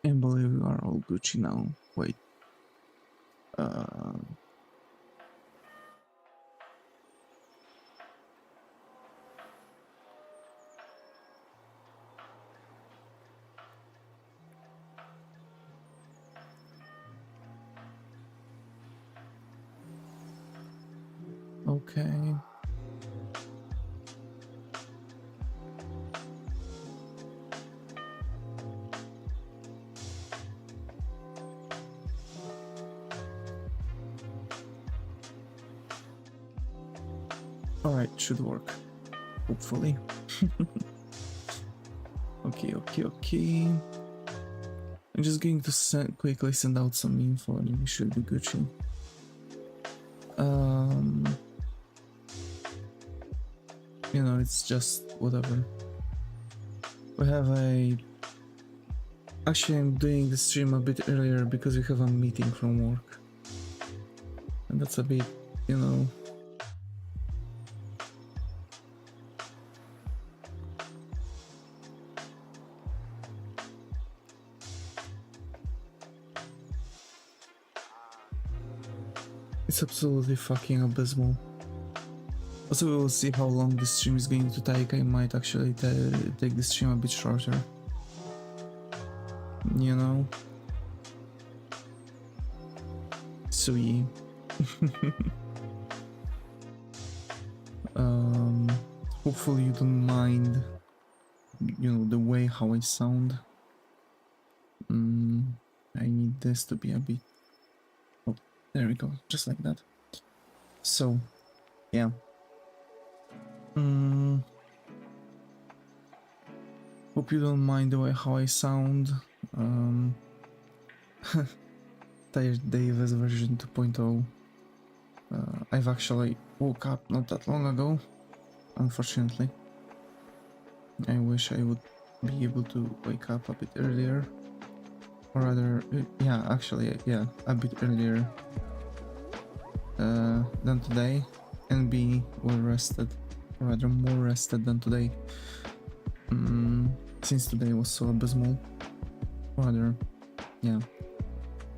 I believe we are all Gucci now. Wait. Okay. Alright, should work. Hopefully. Okay. I'm just going to quickly send out some info and we should be Gucci. You know, it's just whatever. We have a... Actually, I'm doing the stream a bit earlier because we have a meeting from work. And that's a bit, you know... It's absolutely fucking abysmal. Also, we will see how long this stream is going to take. I might actually take the stream a bit shorter. You know? So yeah. Hopefully you don't mind, you know, the way how I sound. I need this to be a bit... Oh, there we go, just like that. So, yeah. Hope you don't mind the way how I sound. Tired Davis version 2.0. I've actually woke up not that long ago, unfortunately. I wish I would be able to wake up a bit earlier. Or rather, yeah, actually, yeah, a bit earlier than today and be well rested, or rather more rested than today. Since today was so abysmal. Or rather, yeah,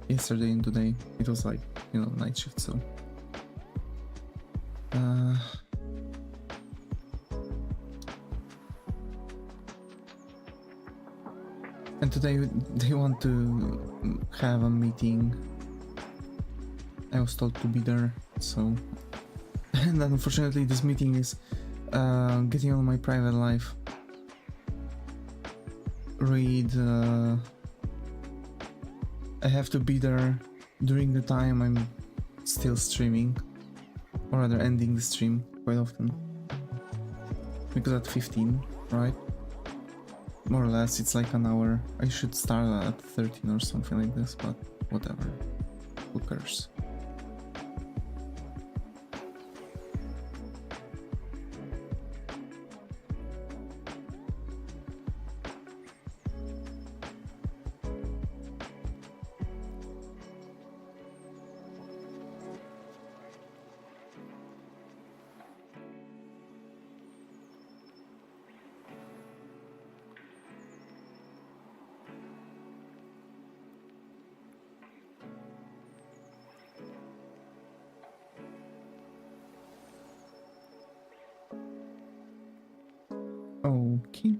yesterday and today it was like, you know, night shift, so and today they want to have a meeting. I was told to be there, so and unfortunately this meeting is getting on my private life. I have to be there during the time I'm still streaming, or rather ending the stream quite often, because at 15, right? More or less, it's like an hour. I should start at 13 or something like this, but whatever. Who cares? Okay.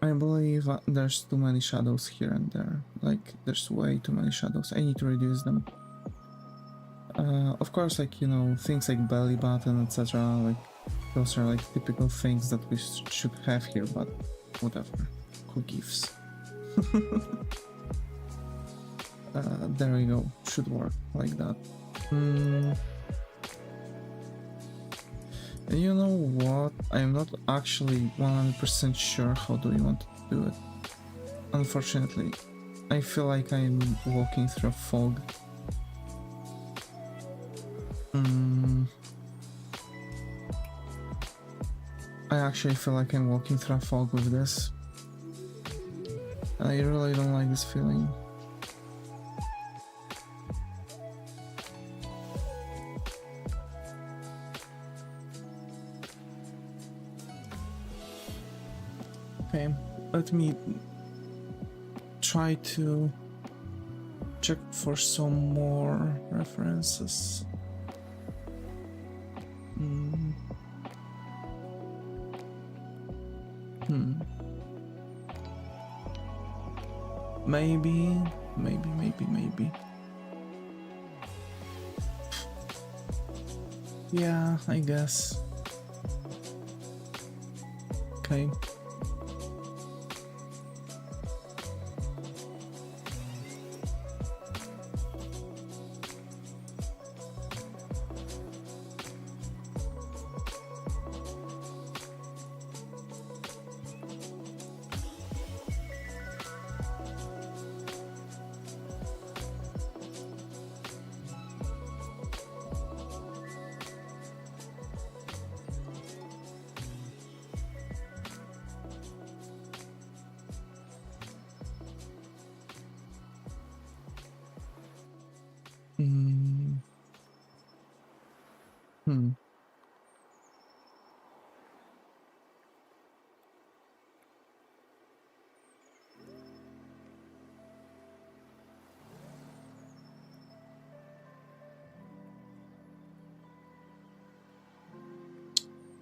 I believe there's too many shadows here and there. Like, there's way too many shadows. I need to reduce them. Of course, like, you know, things like belly button, etc. Like, those are like typical things that we should have here, but whatever. Who gives? There we go. Should work like that. You know what? I'm not actually 100% sure how do we want to do it. Unfortunately, I feel like I'm walking through a fog. I actually feel like I'm walking through a fog with this. I really don't like this feeling. Okay, let me try to check for some more references. Maybe. Yeah, I guess. Okay.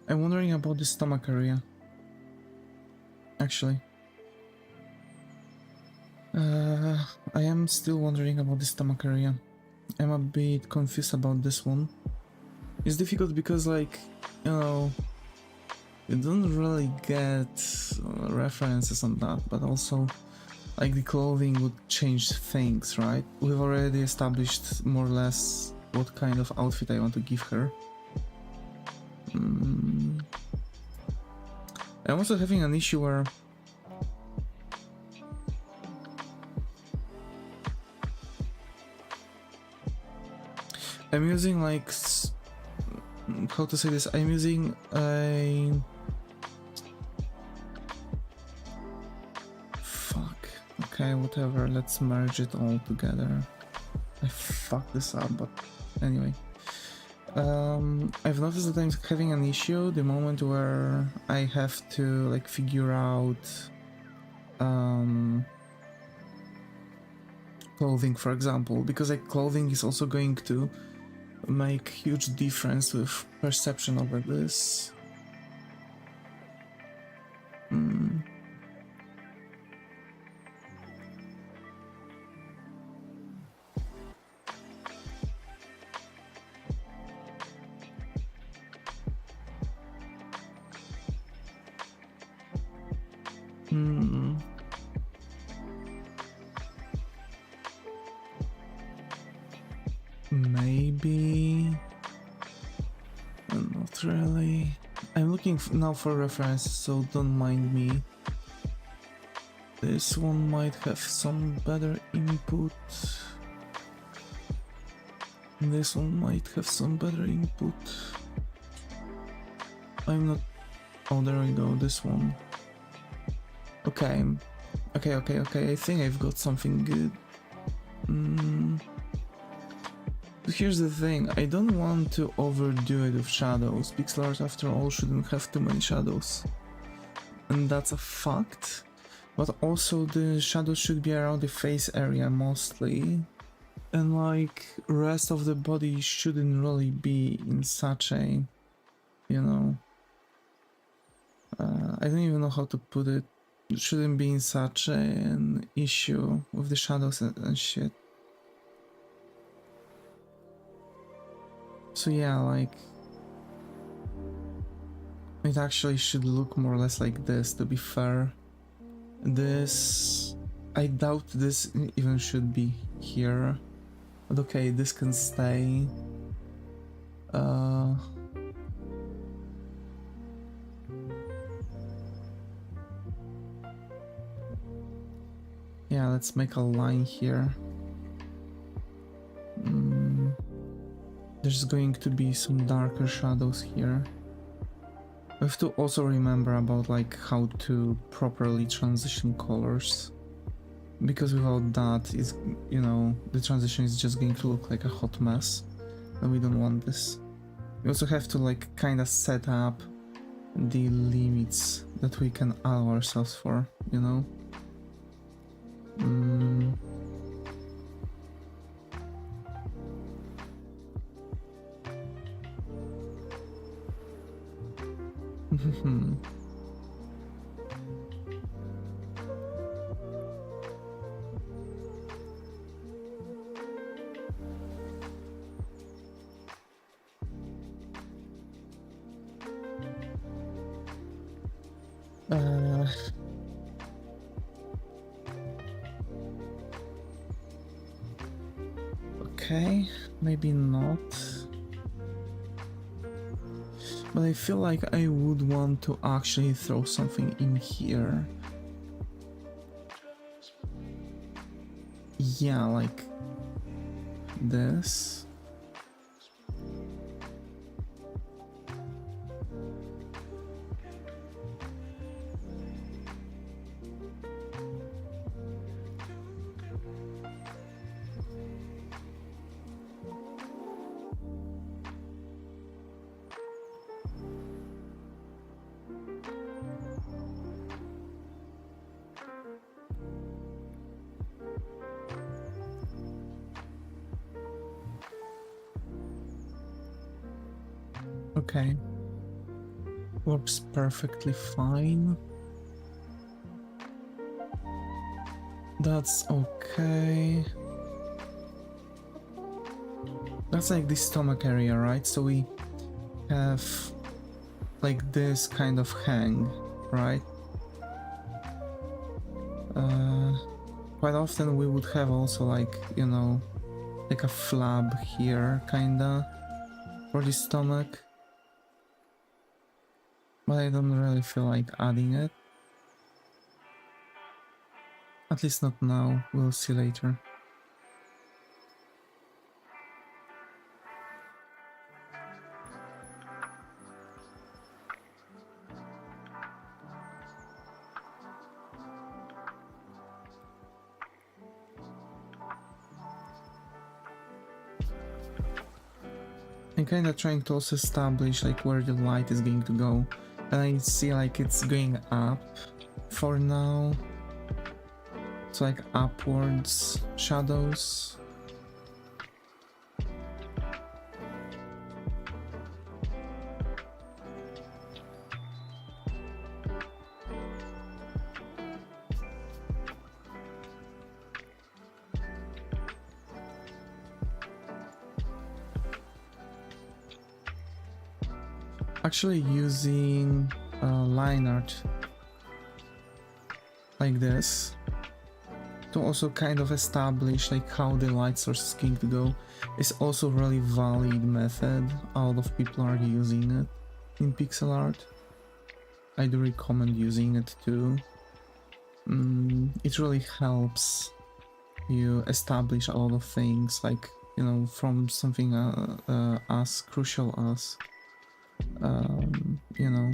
I'm wondering about the stomach area. Actually. I am still wondering about the stomach area. I'm a bit confused about this one. It's difficult because, like, you know, you don't really get references on that, but also, like, the clothing would change things, right? We've already established more or less what kind of outfit I want to give her. I'm also having an issue where I'm using, like, how to say this? I'm using a... Fuck. Okay, whatever, let's merge it all together. I fucked this up, but anyway. I've noticed that I'm having an issue the moment where I have to, like, figure out clothing, for example, because, like, clothing is also going to make huge difference with perception over this. Maybe not really. I'm looking now for references, so don't mind me. This one might have some better input. This one might have some better input. I'm not... Oh, there we go, this one. Okay. Okay, I think I've got something good. Here's the thing, I don't want to overdo it with shadows. Pixel art, after all, shouldn't have too many shadows. And that's a fact. But also the shadows should be around the face area mostly. And, like, rest of the body shouldn't really be in such a, you know... I don't even know how to put it. It shouldn't be in such an issue with the shadows and shit. So yeah, like, it actually should look more or less like this, to be fair. This... I doubt this even should be here. But okay, this can stay. Yeah, let's make a line here. There's going to be some darker shadows here. We have to also remember about, like, how to properly transition colors. Because without that, it's, you know, the transition is just going to look like a hot mess. And we don't want this. We also have to, like, kind of set up the limits that we can allow ourselves for, you know? Mm. Okay, maybe not. But I feel like I would want to actually throw something in here. Yeah, like this. Okay. Works perfectly fine. That's okay. That's like the stomach area, right? So we have like this kind of hang, right? Quite often we would have also like, you know, like a flab here, kinda, for the stomach. But I don't really feel like adding it. At least not now, we'll see later. I'm kinda trying to also establish like where the light is going to go. And I see like it's going up for now. It's like upwards shadows. Actually using line art like this to also kind of establish like how the light source is going to go is also really valid method. A lot of people are using it in pixel art. I do recommend using it too. It really helps you establish a lot of things, like, you know, from something as crucial as you know,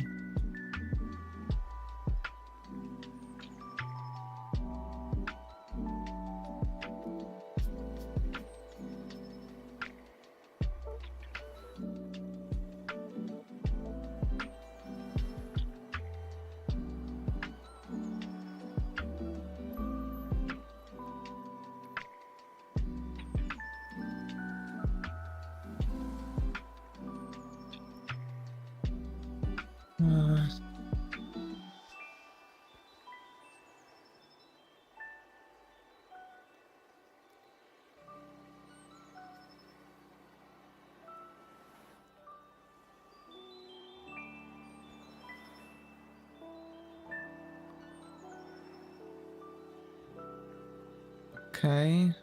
okay.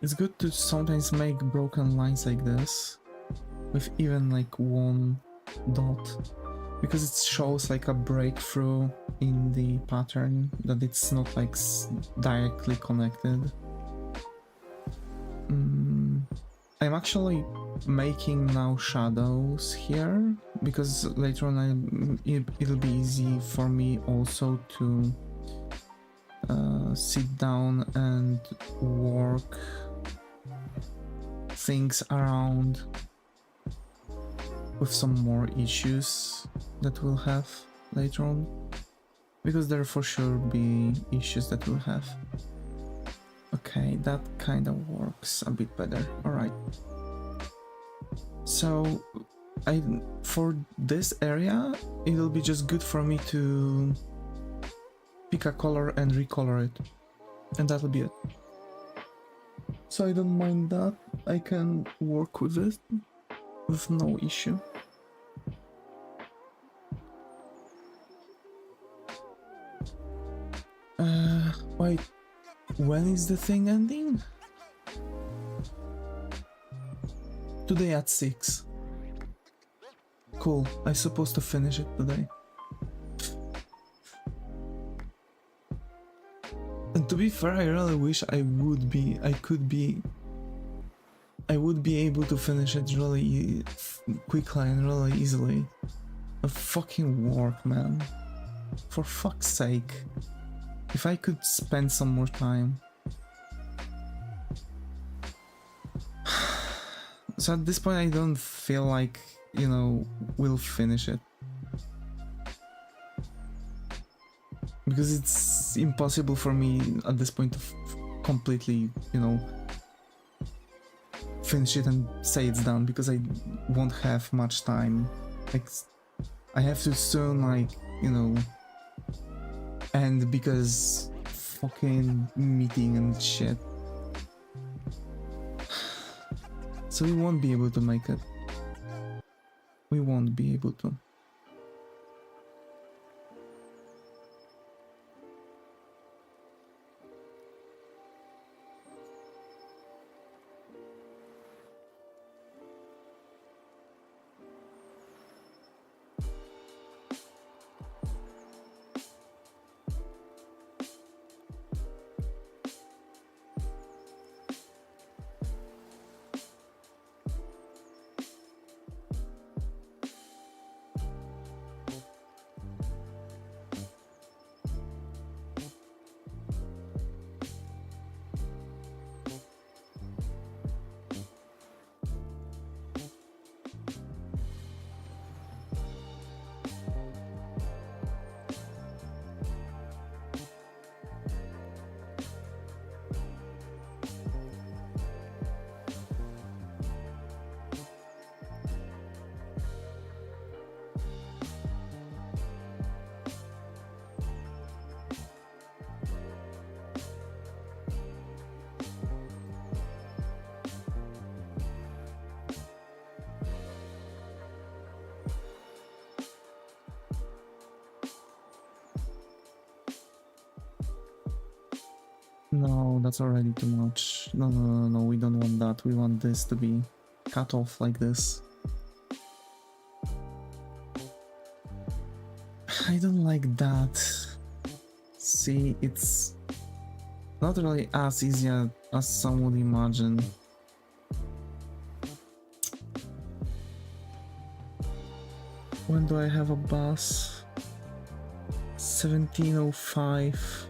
It's good to sometimes make broken lines like this with even like one dot, because it shows like a breakthrough in the pattern, that it's not like directly connected. I'm actually making now shadows here, because later on it'll be easy for me also to sit down and work things around with some more issues that we'll have later on, because there for sure be issues that we'll have. Okay, that kind of works a bit better. All right. So for this area, it'll be just good for me to pick a color and recolor it, and that'll be it. So I don't mind that. I can work with it with no issue. Wait, when is the thing ending? Today at 6. Cool, I'm supposed to finish it today. And to be fair, I really wish I would be able to finish it really quickly and really easily. But fucking work, man. For fuck's sake. If I could spend some more time. So at this point I don't feel like, you know, we'll finish it. Because it's impossible for me at this point to completely, you know, finish it and say it's done, because I won't have much time. Like, I have to soon, like, you know, end because fucking meeting and shit. So we won't be able to make it. We won't be able to. No, that's already too much. No, we don't want that. We want this to be cut off like this. I don't like that. See, it's not really as easy as some would imagine. When do I have a bus? 17:05.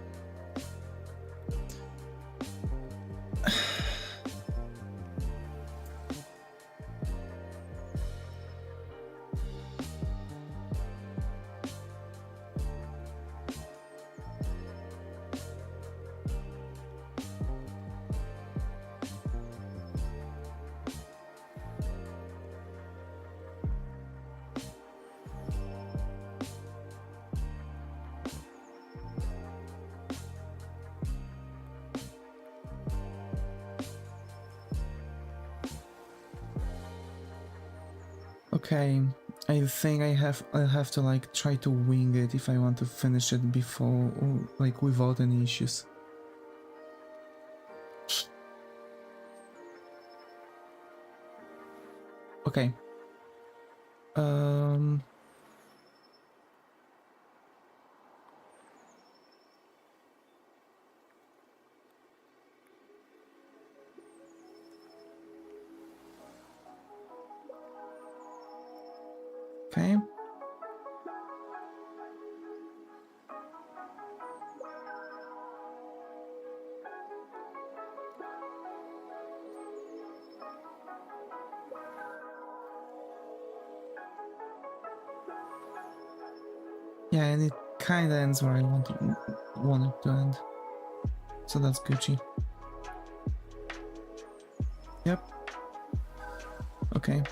Okay, I think I'll have to like try to wing it if I want to finish it before, or like without any issues. Okay. Okay. Yeah, and it kind of ends where I want it to end. So that's Gucci. Yep. Okay.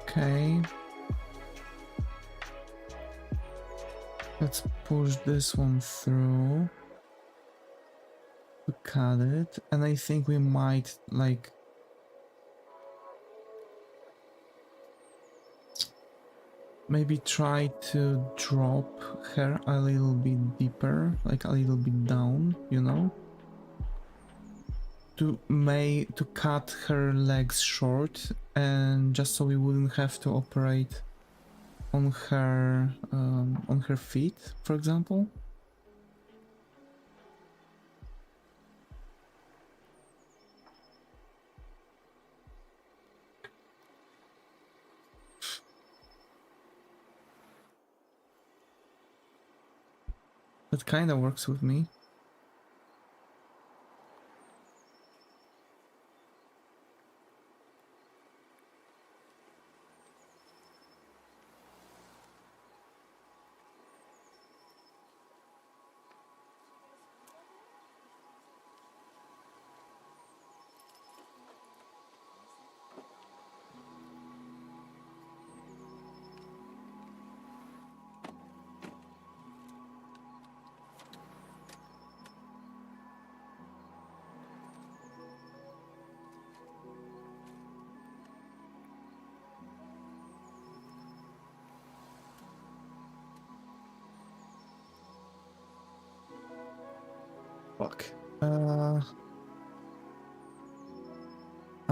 Okay. Let's push this one through to cut it, and I think we might like maybe try to drop her a little bit deeper, like a little bit down, you know, to cut her legs short, and just so we wouldn't have to operate on her feet, for example. That kind of works with me. Fuck. A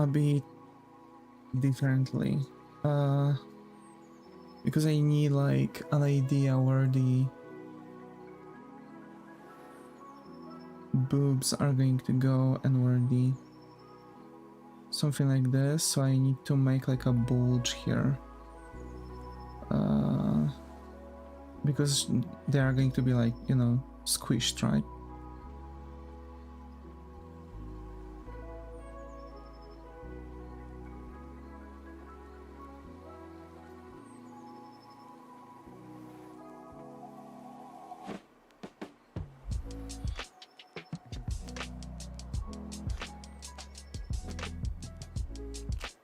bit differently. Because I need like an idea where the boobs are going to go and where the something like this. So I need to make like a bulge here. Because they are going to be like, you know, squished, right?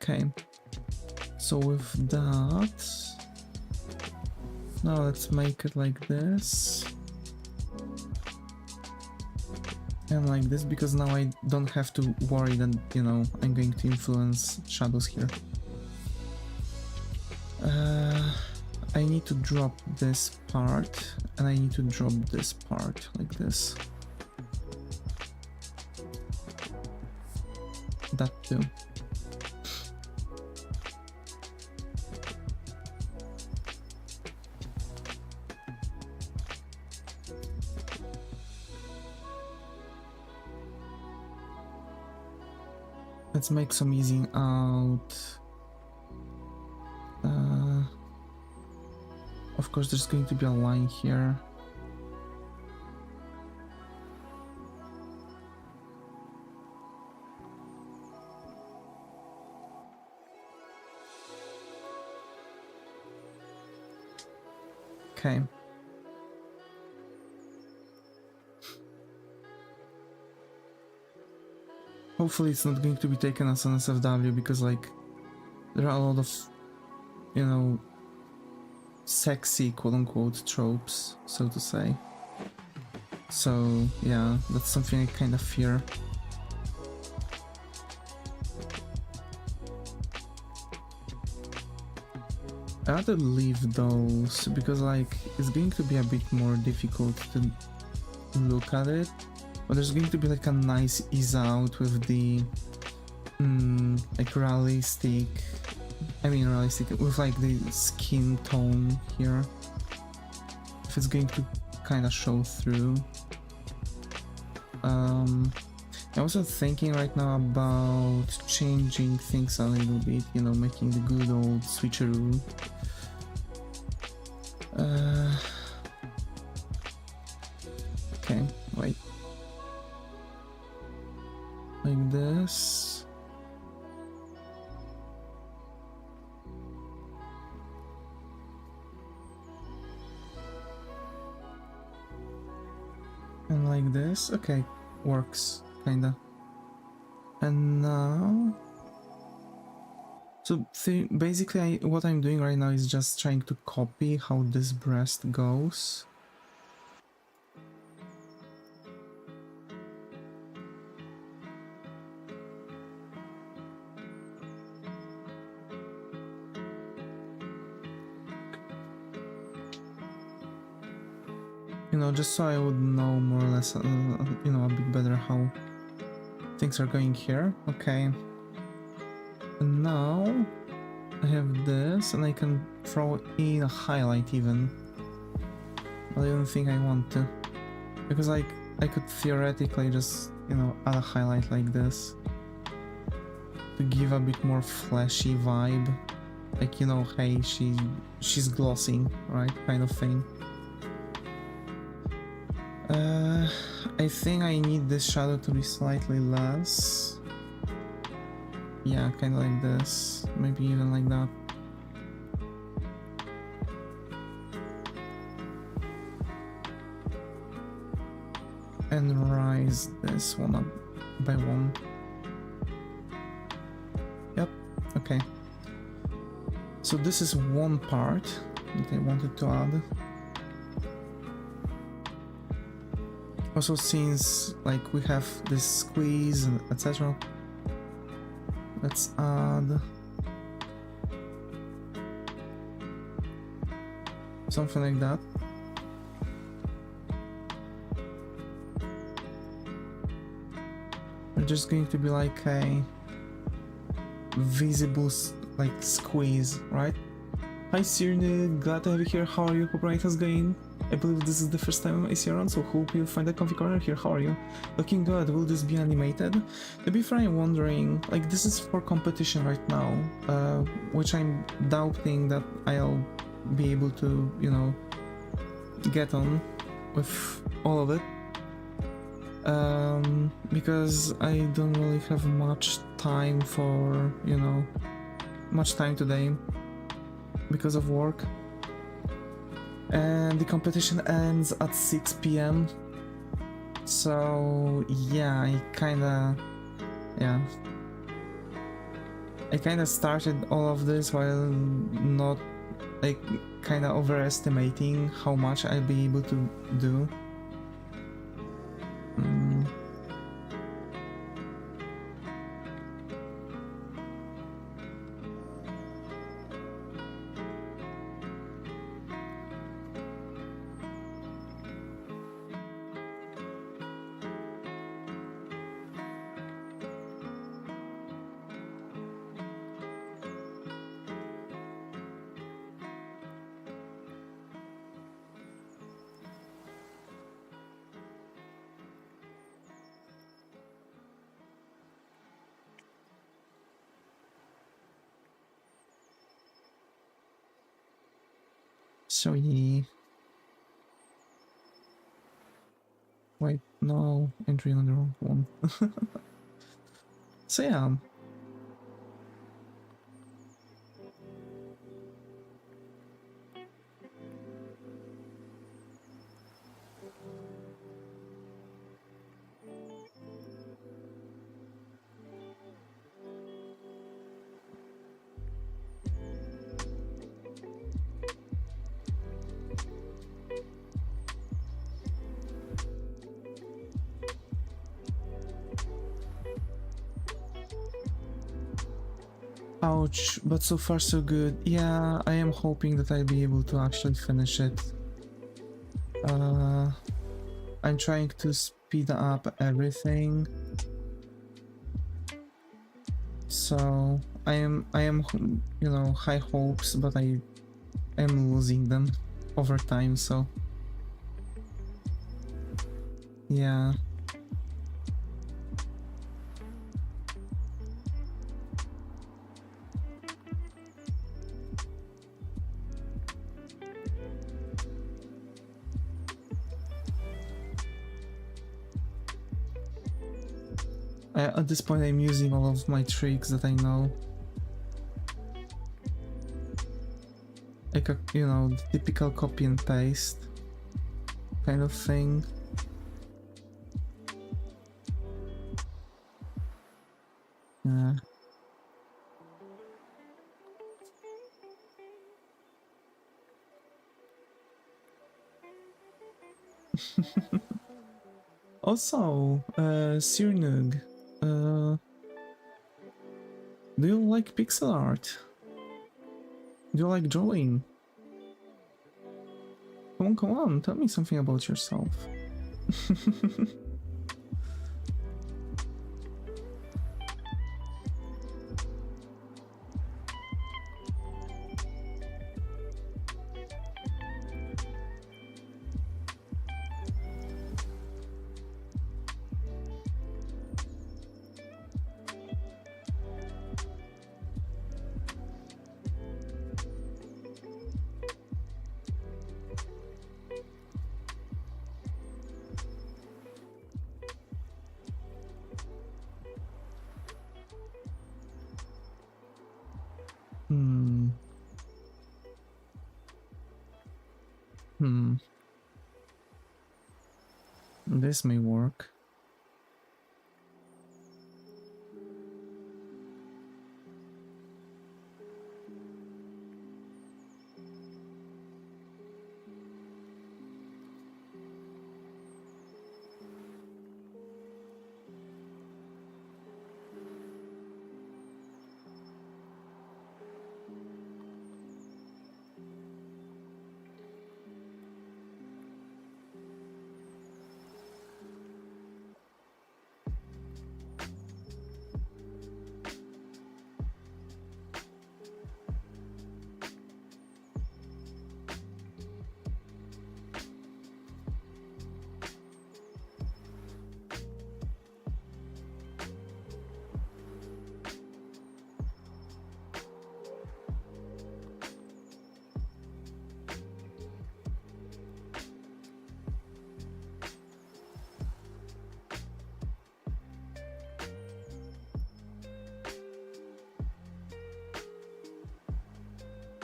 Okay, so with that, now let's make it like this and like this, because now I don't have to worry that, you know, I'm going to influence shadows here. I need to drop this part and I need to drop this part like this. That too. Let's make some easing out. Of course, there's going to be a line here. Okay. Hopefully it's not going to be taken as an SFW, because like there are a lot of, you know, sexy quote-unquote tropes, so to say. So yeah, that's something I kind of fear. I rather leave those, because like it's going to be a bit more difficult to look at it, but there's going to be like a nice ease out with the like realistic with like the skin tone here, if it's going to kind of show through. I'm also thinking right now about changing things a little bit, you know, making the good old switcheroo. Okay, wait. Like this. And like this. Okay, works, kinda. And now... So basically what I'm doing right now is just trying to copy how this breast goes. You know, just so I would know more or less, you know, a bit better how things are going here. Okay. And now I have this, and I can throw in a highlight even. But I don't think I want to. Because like, I could theoretically just, you know, add a highlight like this. To give a bit more flashy vibe. Like, you know, hey, she's glossing, right? Kind of thing. I think I need this shadow to be slightly less. Yeah, kind of like this. Maybe even like that. And rise this one up by one. Yep, okay. So this is one part that I wanted to add. Also, since like we have this squeeze and etc., let's add something like that. We're just going to be like a visible like squeeze, right? Hi Cyrne, glad to have you here. How are you? Hope right is going. I believe this is the first time I see you around, so hope you'll find a comfy corner here. How are you? Looking good. Will this be animated? To be fair, I'm wondering, like, this is for competition right now, which I'm doubting that I'll be able to, you know, get on with all of it. Because I don't really have much time for, you know, much time today because of work. And the competition ends at 6 p.m. So yeah, I kinda started all of this while not like kinda overestimating how much I'll be able to do. So yeah. Wait, no, entry on the wrong one. So yeah. Ouch, but so far so good. Yeah, I am hoping that I'll be able to actually finish it. I'm trying to speed up everything. So I am, you know, high hopes, but I am losing them over time, so yeah. At this point I'm using all of my tricks that I know. Like a, you know, the typical copy and paste kind of thing. Yeah. Also, Sirnug, do you like pixel art? Do you like drawing? Come on, tell me something about yourself. This may work.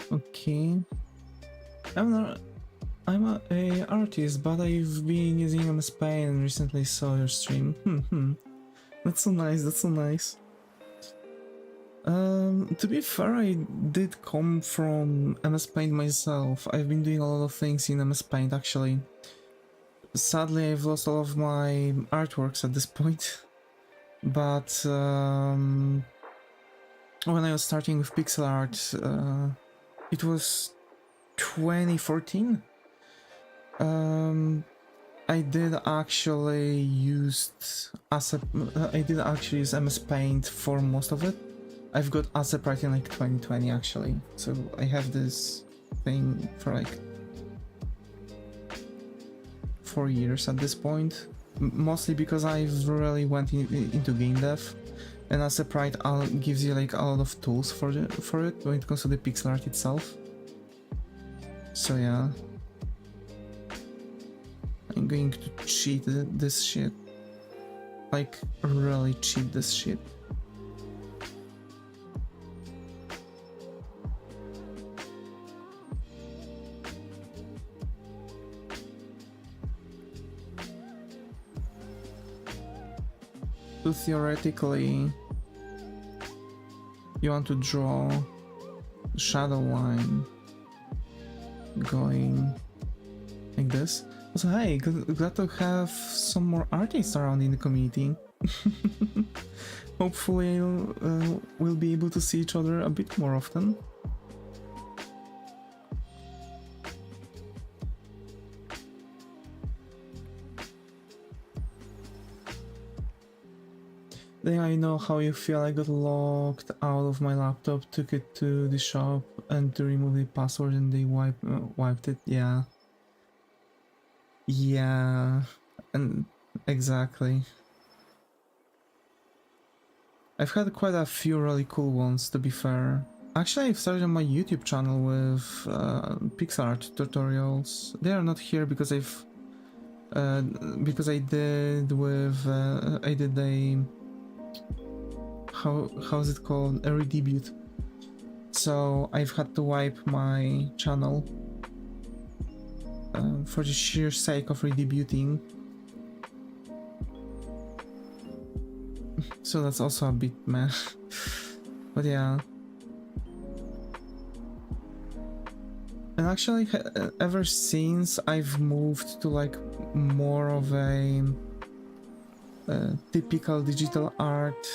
Okay. I'm a artist, but I've been using MS Paint and recently saw your stream. That's so nice, that's so nice. To be fair, I did come from MS Paint myself. I've been doing a lot of things in MS Paint actually. Sadly, I've lost all of my artworks at this point. But when I was starting with pixel art, it was 2014. I did actually use MS Paint for most of it. I've got asset right in like 2020 actually, so I have this thing for like 4 years at this point, mostly because I've really went into game dev, and asset gives you like a lot of tools for it when it comes to the pixel art itself. So yeah, I'm going to cheat this shit. Like, really cheat this shit. So theoretically, you want to draw a shadow line going like this. So hey, glad to have some more artists around in the community. Hopefully we'll be able to see each other a bit more often. Then I know how you feel. I got locked out of my laptop, took it to the shop and to remove the password and they wiped it. Yeah. Yeah, and exactly. I've had quite a few really cool ones, to be fair. Actually, I've started on my YouTube channel with pixel art tutorials. They are not here because I did a how's it called, a redebut. So I've had to wipe my channel for the sheer sake of redebuting. So that's also a bit meh. But yeah. And actually, ever since I've moved to like more of a typical digital art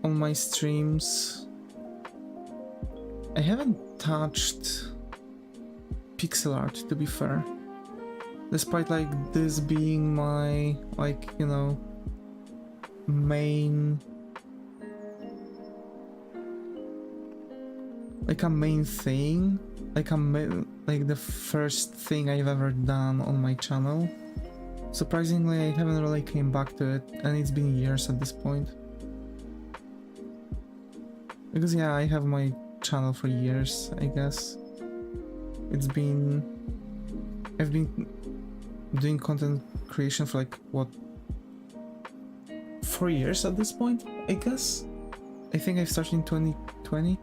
on my streams, I haven't touched pixel art, to be fair. Despite like this being my, like, you know, main, like a main thing, like like the first thing I've ever done on my channel. Surprisingly, I haven't really came back to it, and it's been years at this point. Because yeah, I have my channel for years, I guess. I've been doing content creation for like, what, 4 years at this point, I guess? I think I started in 2020.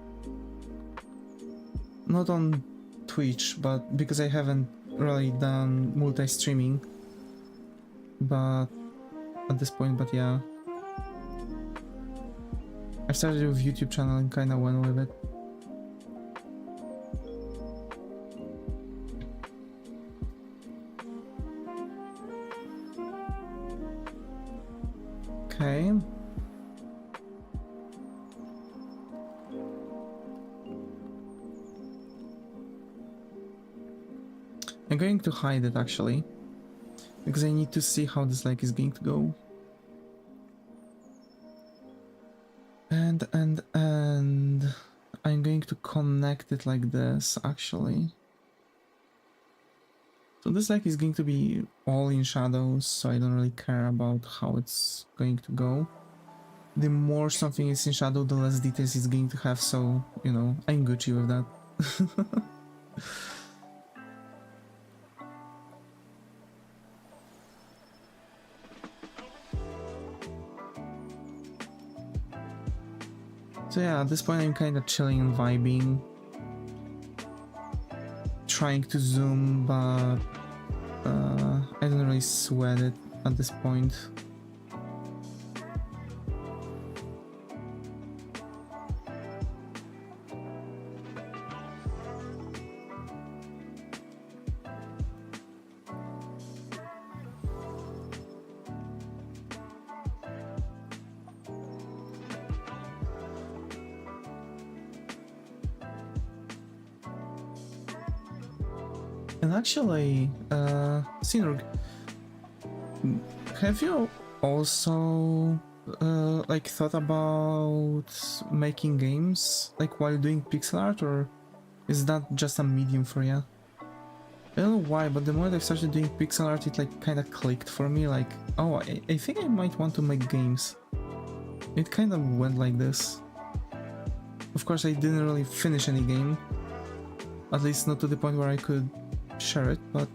Not on Twitch, but because I haven't really done multi-streaming. But at this point, but yeah. I started with YouTube channel and kinda went with it. Okay. I'm going to hide it actually, because I need to see how this like is going to go. And I'm going to connect it like this actually. So this like is going to be all in shadows, so I don't really care about how it's going to go. The more something is in shadow, the less details it's going to have, so, you know, I'm Gucci with that. So yeah, at this point I'm kind of chilling and vibing. Trying to zoom, but I don't really sweat it at this point. And actually, Sinurg, have you also like thought about making games like while doing pixel art, or is that just a medium for you? I don't know why, but the moment I started doing pixel art, it like kind of clicked for me, like, oh, I think I might want to make games. It kind of went like this. Of course, I didn't really finish any game, at least not to the point where I could share it, but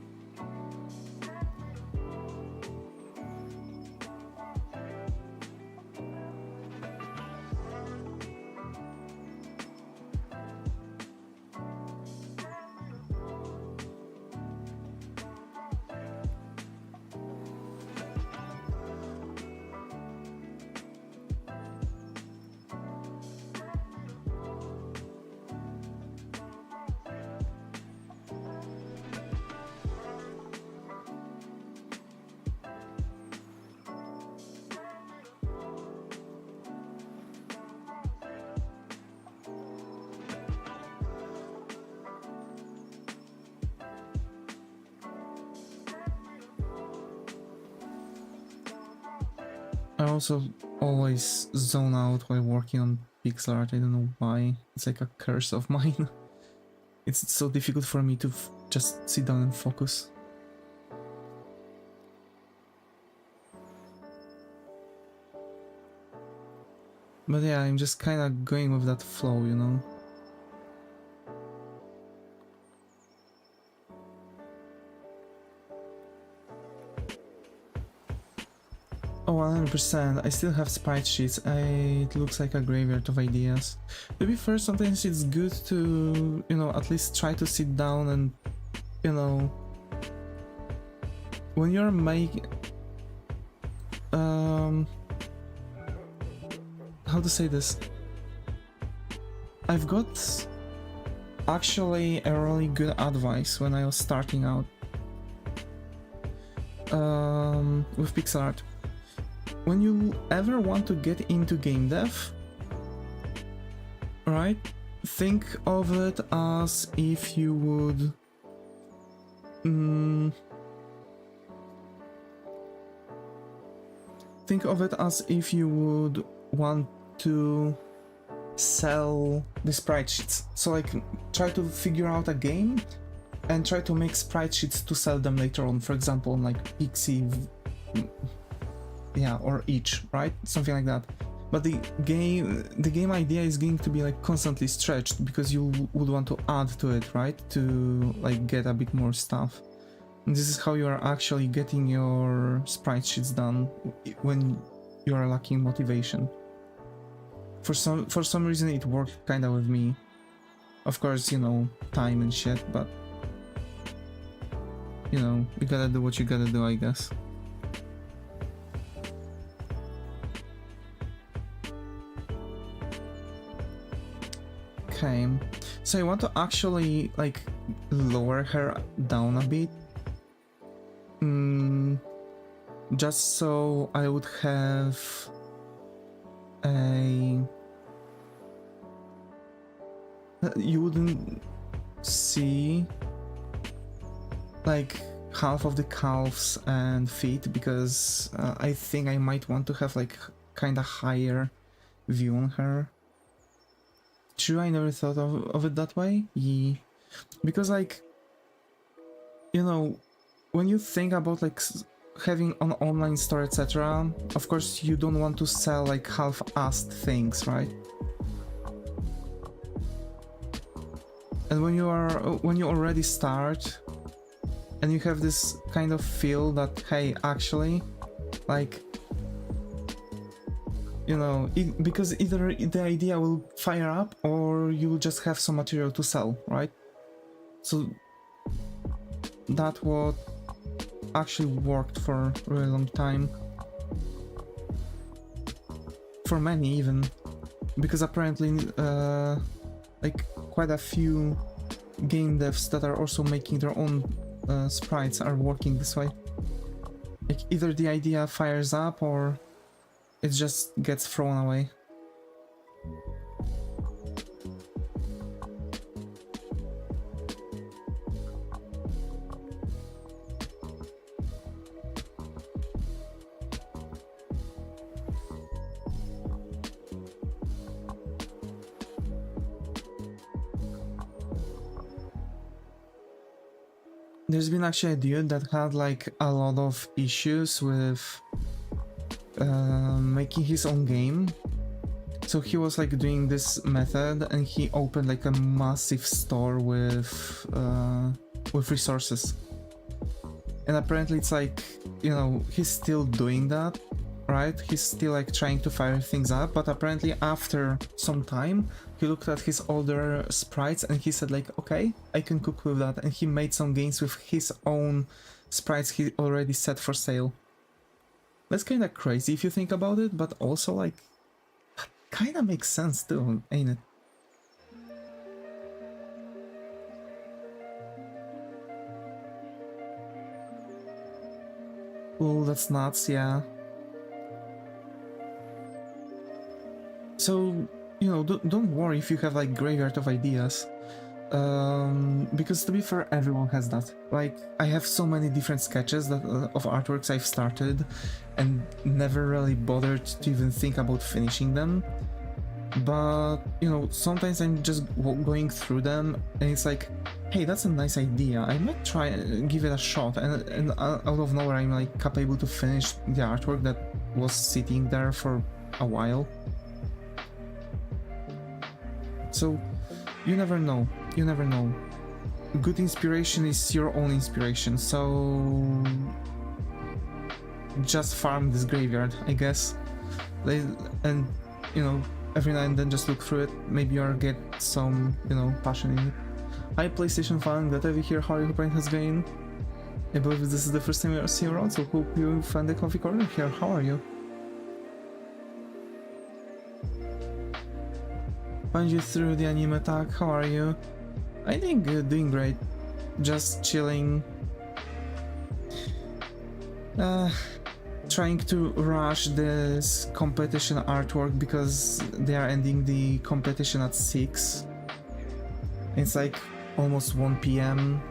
I also always zone out while working on pixel art. I don't know why. It's like a curse of mine. It's so difficult for me to just sit down and focus. But yeah, I'm just kind of going with that flow, you know? Oh, 100%. I still have sprite sheets. It looks like a graveyard of ideas. To be fair, sometimes it's good to, you know, at least try to sit down and, you know, when you're making... how to say this? I've got actually a really good advice when I was starting out with pixel art. When you ever want to get into game dev, right, think of it as if you would think of it as if you would want to sell the sprite sheets. So like try to figure out a game and try to make sprite sheets to sell them later on, for example, like Pixie, yeah, or each, right? Something like that. But the game idea is going to be like constantly stretched because you would want to add to it, right? To like get a bit more stuff. And this is how you are actually getting your sprite sheets done when you are lacking motivation. For some reason it worked kinda with me. Of course, you know, time and shit, but you know, you gotta do what you gotta do, I guess. Okay, so I want to actually like lower her down a bit, just so I would have you wouldn't see like half of the calves and feet, because I think I might want to have like kind of higher view on her. True, I never thought of it that way. Yeah. Because like, you know, when you think about like having an online store, etc., of course you don't want to sell like half-assed things, right? And when you already start and you have this kind of feel that, hey, actually, like, you know, because either the idea will fire up or you will just have some material to sell, right? So that what actually worked for a really long time. For many even, because apparently like quite a few game devs that are also making their own sprites are working this way. Like either the idea fires up or it just gets thrown away. There's been actually a dude that had like a lot of issues with making his own game. So he was like doing this method, and he opened like a massive store with resources. And apparently it's like, you know, he's still doing that, right? He's still like trying to fire things up, but apparently after some time he looked at his older sprites and he said like, okay, I can cook with that, and he made some games with his own sprites he already set for sale. That's kind of crazy if you think about it, but also like kind of makes sense too, ain't it? Oh, that's nuts, yeah. So, you know, don't worry if you have like graveyard of ideas. Because to be fair, everyone has that. Like, I have so many different sketches that of artworks I've started and never really bothered to even think about finishing them. But, you know, sometimes I'm just going through them and it's like, hey, that's a nice idea, I might try and give it a shot, and out of nowhere I'm like capable to finish the artwork that was sitting there for a while. So, you never know. You never know. Good inspiration is your own inspiration, so just farm this graveyard, I guess. And, you know, every now and then just look through it, maybe you'll get some, you know, passion in it. Hi PlayStation fan, glad to be here, how are you hoping has been? I believe this is the first time you're seeing around, so hope you find the comfy corner here, how are you? Find you through the anime tag, how are you? I think doing great. Just chilling. Trying to rush this competition artwork because they are ending the competition at 6. It's like almost 1 PM.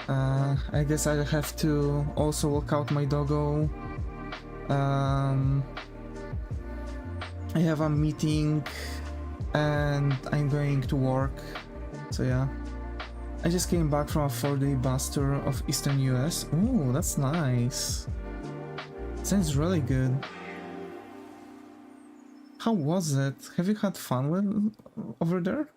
I guess I have to also walk out my doggo. I have a meeting and I'm going to work, so yeah. I just came back from a 4-day bus tour of Eastern US. Oh, that's nice. Sounds really good. How was it? Have you had fun with over there?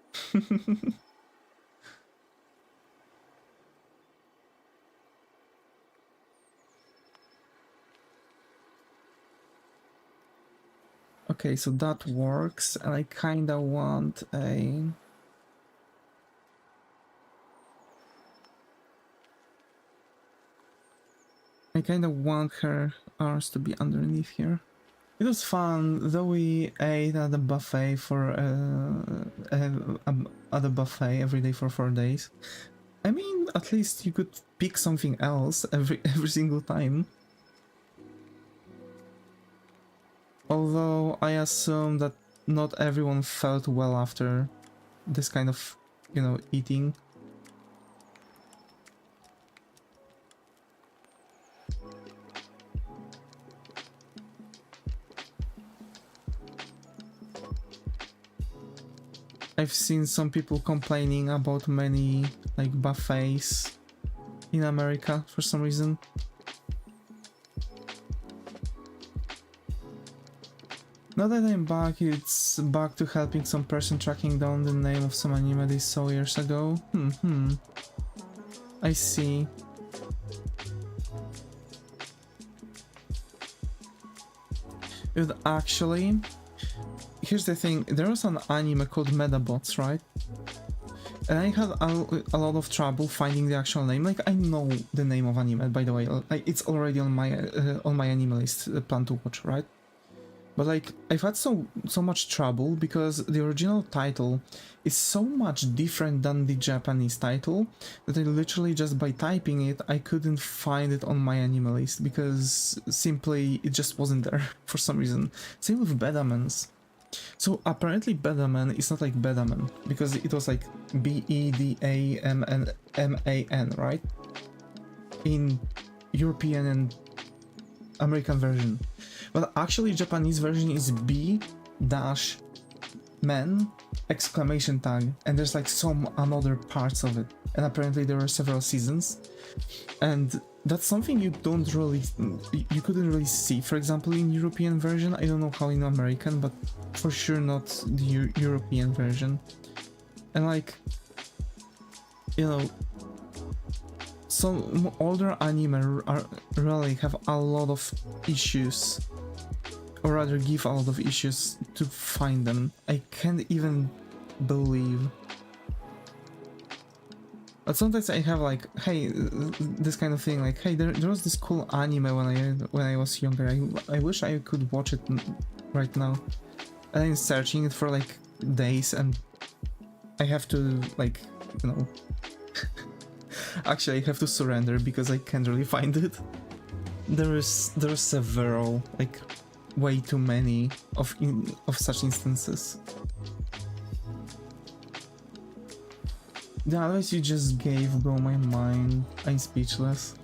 Okay, so that works, and I kinda want a... I kinda want her arms to be underneath here. It was fun, though we ate at a buffet for at a buffet every day for 4 days. I mean, at least you could pick something else every single time. Although I assume that not everyone felt well after this kind of, you know, eating. I've seen some people complaining about many, like, buffets in America for some reason. Now that I'm back, it's back to helping some person tracking down the name of some anime they saw years ago. I see. Dude, actually, here's the thing, there was an anime called Medabots, right? And I had a lot of trouble finding the actual name. Like, I know the name of anime, by the way. It's already on my anime list, plan to watch, right? But like, I've had so much trouble because the original title is so much different than the Japanese title that I literally just by typing it, I couldn't find it on my anime list because simply it just wasn't there for some reason. Same with Bedamans. So apparently Bedaman is not like Bedaman because it was like Bedaman, right? In European and American version. But actually Japanese version is B-men exclamation tag, and there's like some another parts of it, and apparently there were several seasons, and that's something you don't really, you couldn't really see. For example, in European version, I don't know how in American, but for sure not the European version. And like, you know, some older anime really have a lot of issues, or rather give a lot of issues to find them. I can't even believe. But sometimes I have like, hey, this kind of thing, like, hey, there was this cool anime when I was younger. I wish I could watch it right now. And I'm searching it for like days, and I have to like, you know, actually I have to surrender because I can't really find it. There's several, like, way too many of such instances. The advice you just gave blew my mind. I'm speechless.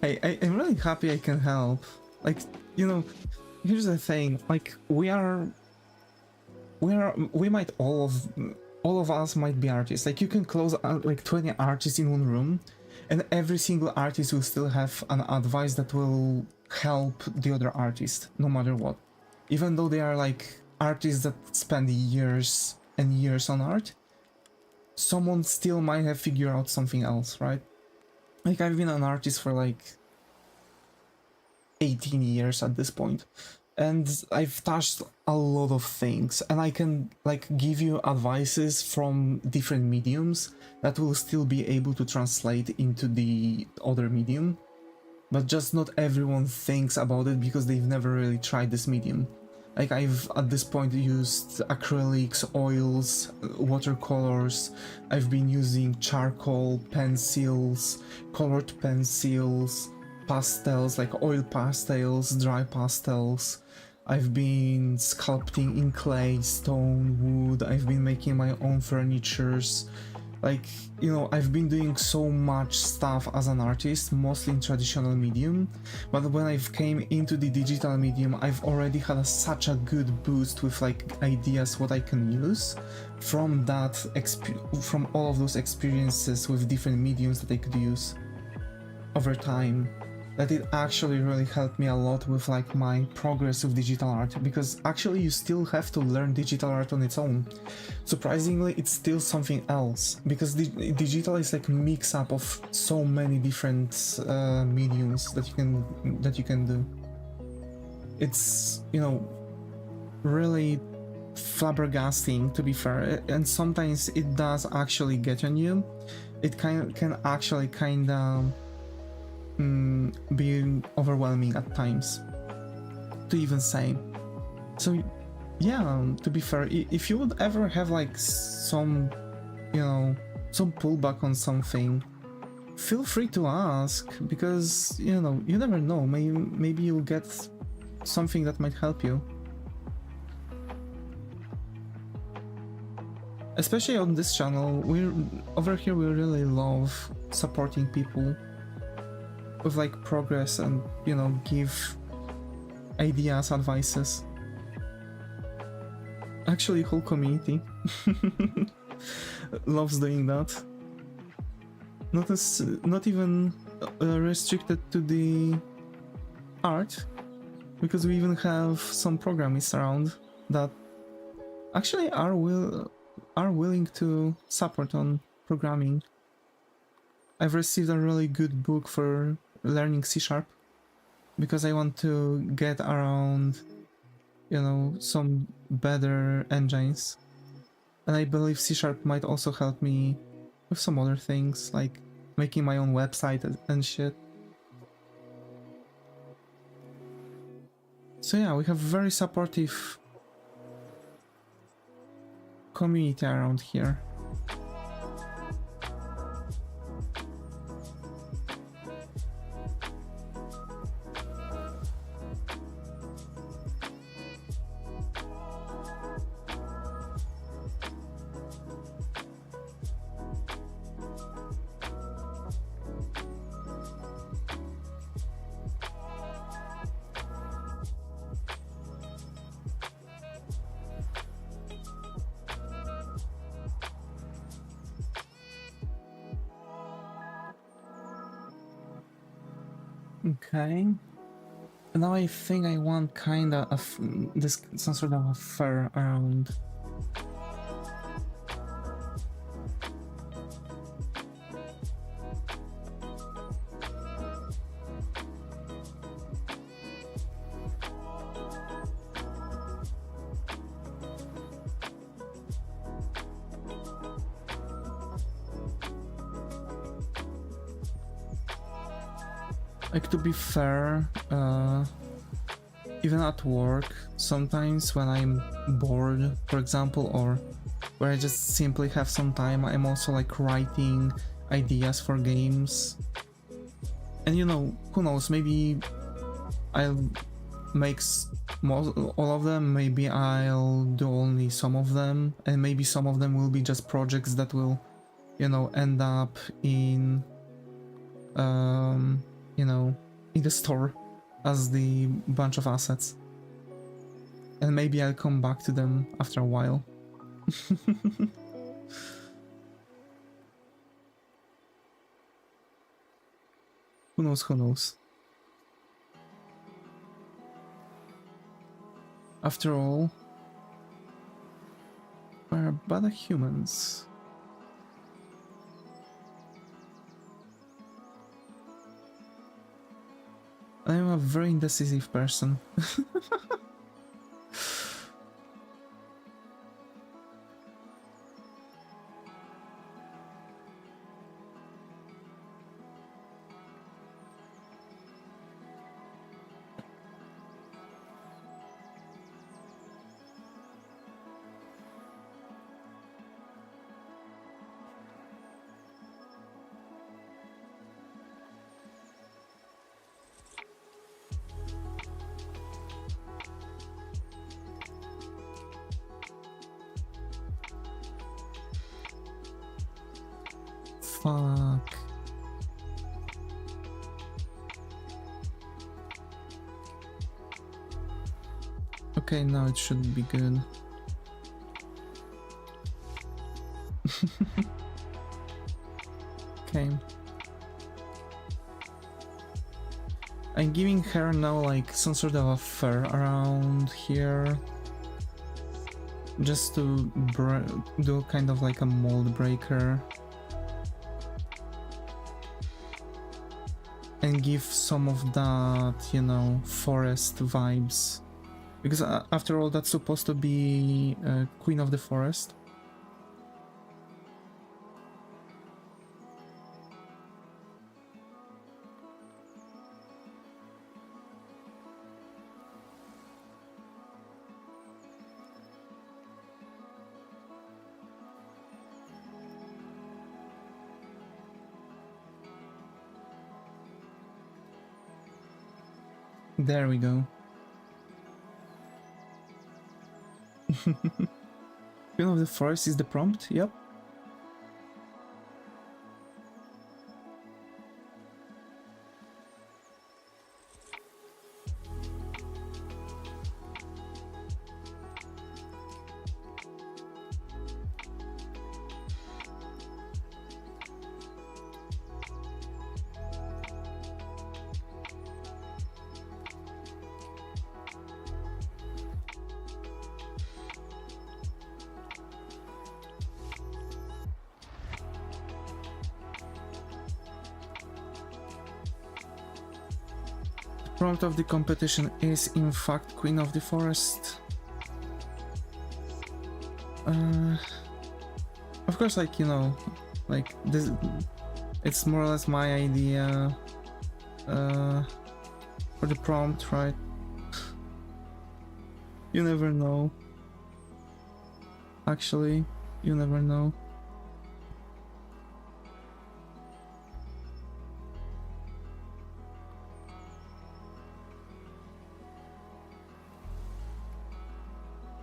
I'm really happy I can help. Like, you know, here's the thing. Like, we might all of us might be artists. Like, you can close like 20 artists in one room, and every single artist will still have an advice that will help the other artist, no matter what. Even though they are like artists that spend years and years on art, someone still might have figured out something else, right? Like, I've been an artist for like 18 years at this point, and I've touched a lot of things, and I can like give you advices from different mediums that will still be able to translate into the other medium, but just not everyone thinks about it because they've never really tried this medium. Like, I've at this point used acrylics, oils, watercolors. I've been using charcoal, pencils, colored pencils, pastels, like oil pastels, dry pastels. I've been sculpting in clay, stone, wood. I've been making my own furnitures. Like, you know, I've been doing so much stuff as an artist, mostly in traditional medium, but when I've came into the digital medium, I've already had such a good boost with like ideas what I can use from that from all of those experiences with different mediums that I could use over time, that it actually really helped me a lot with like my progress with digital art, because actually you still have to learn digital art on its own. Surprisingly, it's still something else, because digital is like a mix up of so many different mediums that you can do. It's, you know, really flabbergasting, to be fair, and sometimes it does actually get on you. It can actually kind of be overwhelming at times, to even say. So yeah, to be fair, if you would ever have like some, you know, some pullback on something, feel free to ask, because, you know, you never know, maybe you'll get something that might help you. Especially on this channel, over here we really love supporting people with like progress and, you know, give ideas, advices. Actually, whole community loves doing that. Not even restricted to the art, because we even have some programists around that actually are willing to support on programming. I've received a really good book for learning C# because I want to get around, you know, some better engines, and I believe C# might also help me with some other things, like making my own website and shit. So yeah, we have very supportive community around here. Okay. Now I think I want kinda of this some sort of a fur around. Like, to be fair, even at work, sometimes when I'm bored, for example, or where I just simply have some time, I'm also like writing ideas for games. And you know, who knows, maybe I'll make all of them, maybe I'll do only some of them, and maybe some of them will be just projects that will, you know, end up in you know, in the store as the bunch of assets. And maybe I'll come back to them after a while. Who knows, who knows? After all, we're but humans. I'm a very indecisive person. Fuck. Okay, now it should be good. Okay. I'm giving her now like some sort of a fur around here. Just to do kind of like a mold breaker. And give some of that, you know, forest vibes. Because after all, that's supposed to be Queen of the Forest. There we go. Queen of the Forest is the prompt, yep. Prompt of the competition is in fact Queen of the Forest. Of course, like, you know, like this, it's more or less my idea for the prompt, right? You never know. Actually, you never know.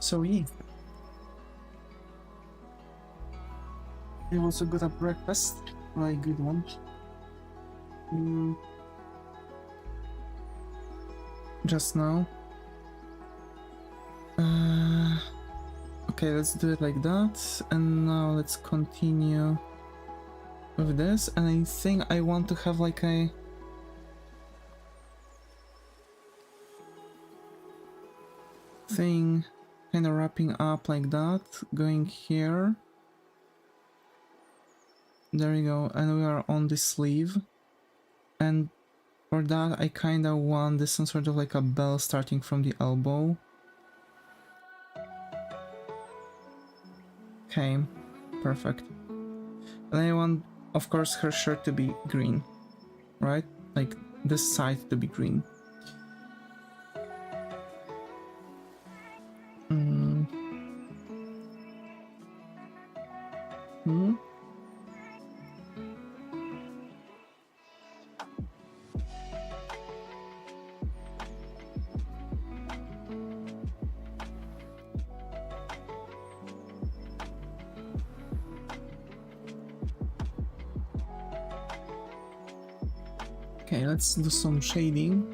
So yeah. I also got a breakfast, like good one. Just now. Okay, let's do it like that, and now let's continue with this. And I think I want to have like a thing, kind of wrapping up like that, going here. There we go, and we are on the sleeve. And for that, I kind of want this some sort of like a bell starting from the elbow. Okay, perfect. And I want, of course, her shirt to be green, right? Like this side to be green. Okay, let's do some shading.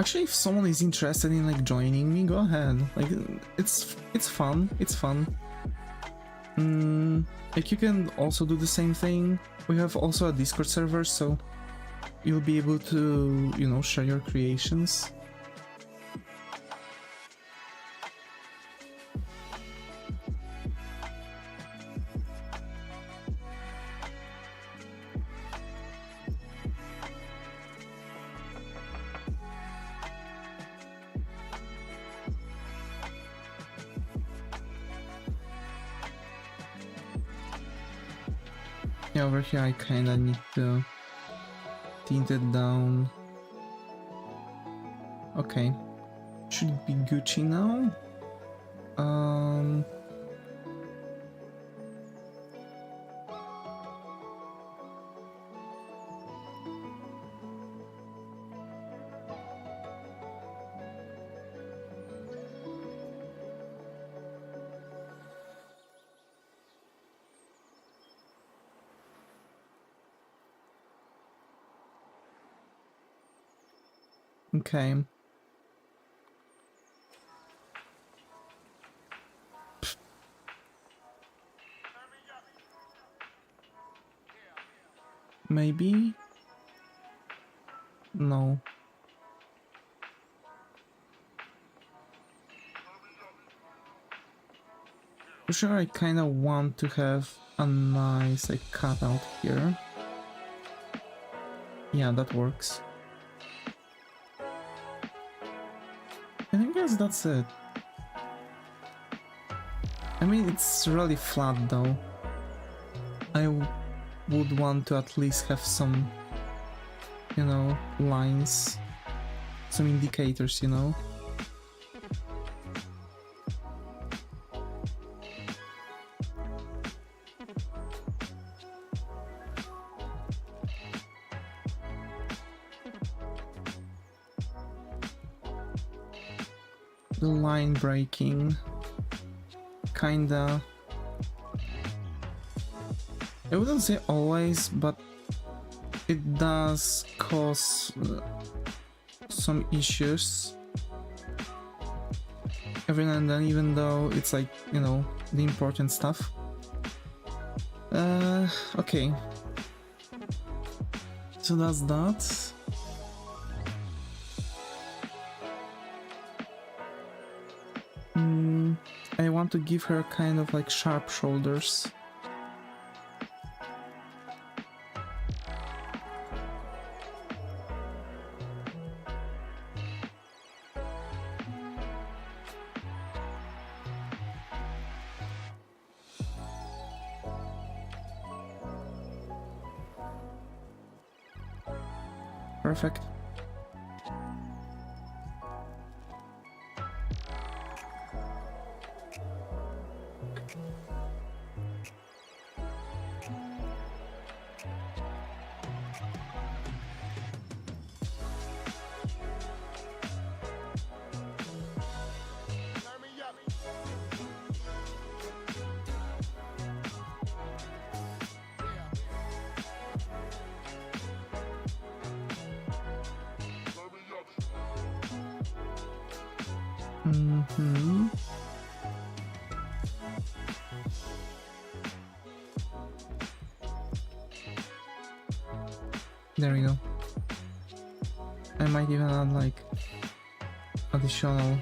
Actually, if someone is interested in like joining me, go ahead. Like, it's fun. It's fun. Like you can also do the same thing. We have also a Discord server, so you'll be able to, you know, share your creations. Yeah, over here I kinda need to tint it down. Okay. Should be Gucci now. Okay. Maybe? No. For sure, I kind of want to have a nice like cutout here. Yeah, that works. I guess that's it. I mean, it's really flat though. I would want to at least have some, you know, lines, some indicators, you know. The line breaking, kinda. I wouldn't say always, but it does cause some issues every now and then, even though it's like, you know, the important stuff. Okay. So that's that. I want to give her kind of like sharp shoulders. Perfect. There we go. I might even add like additional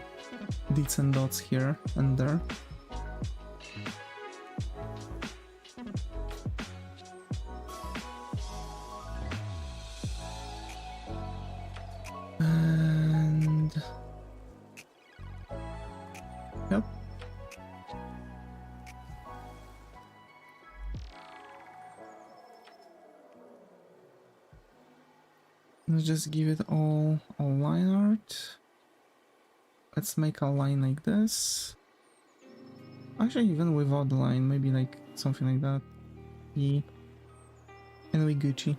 dits and dots here and there. And yep. Let's just give it all a line art. Let's make a line like this. Actually, even without the line, maybe like something like that. Yeah. And we Gucci.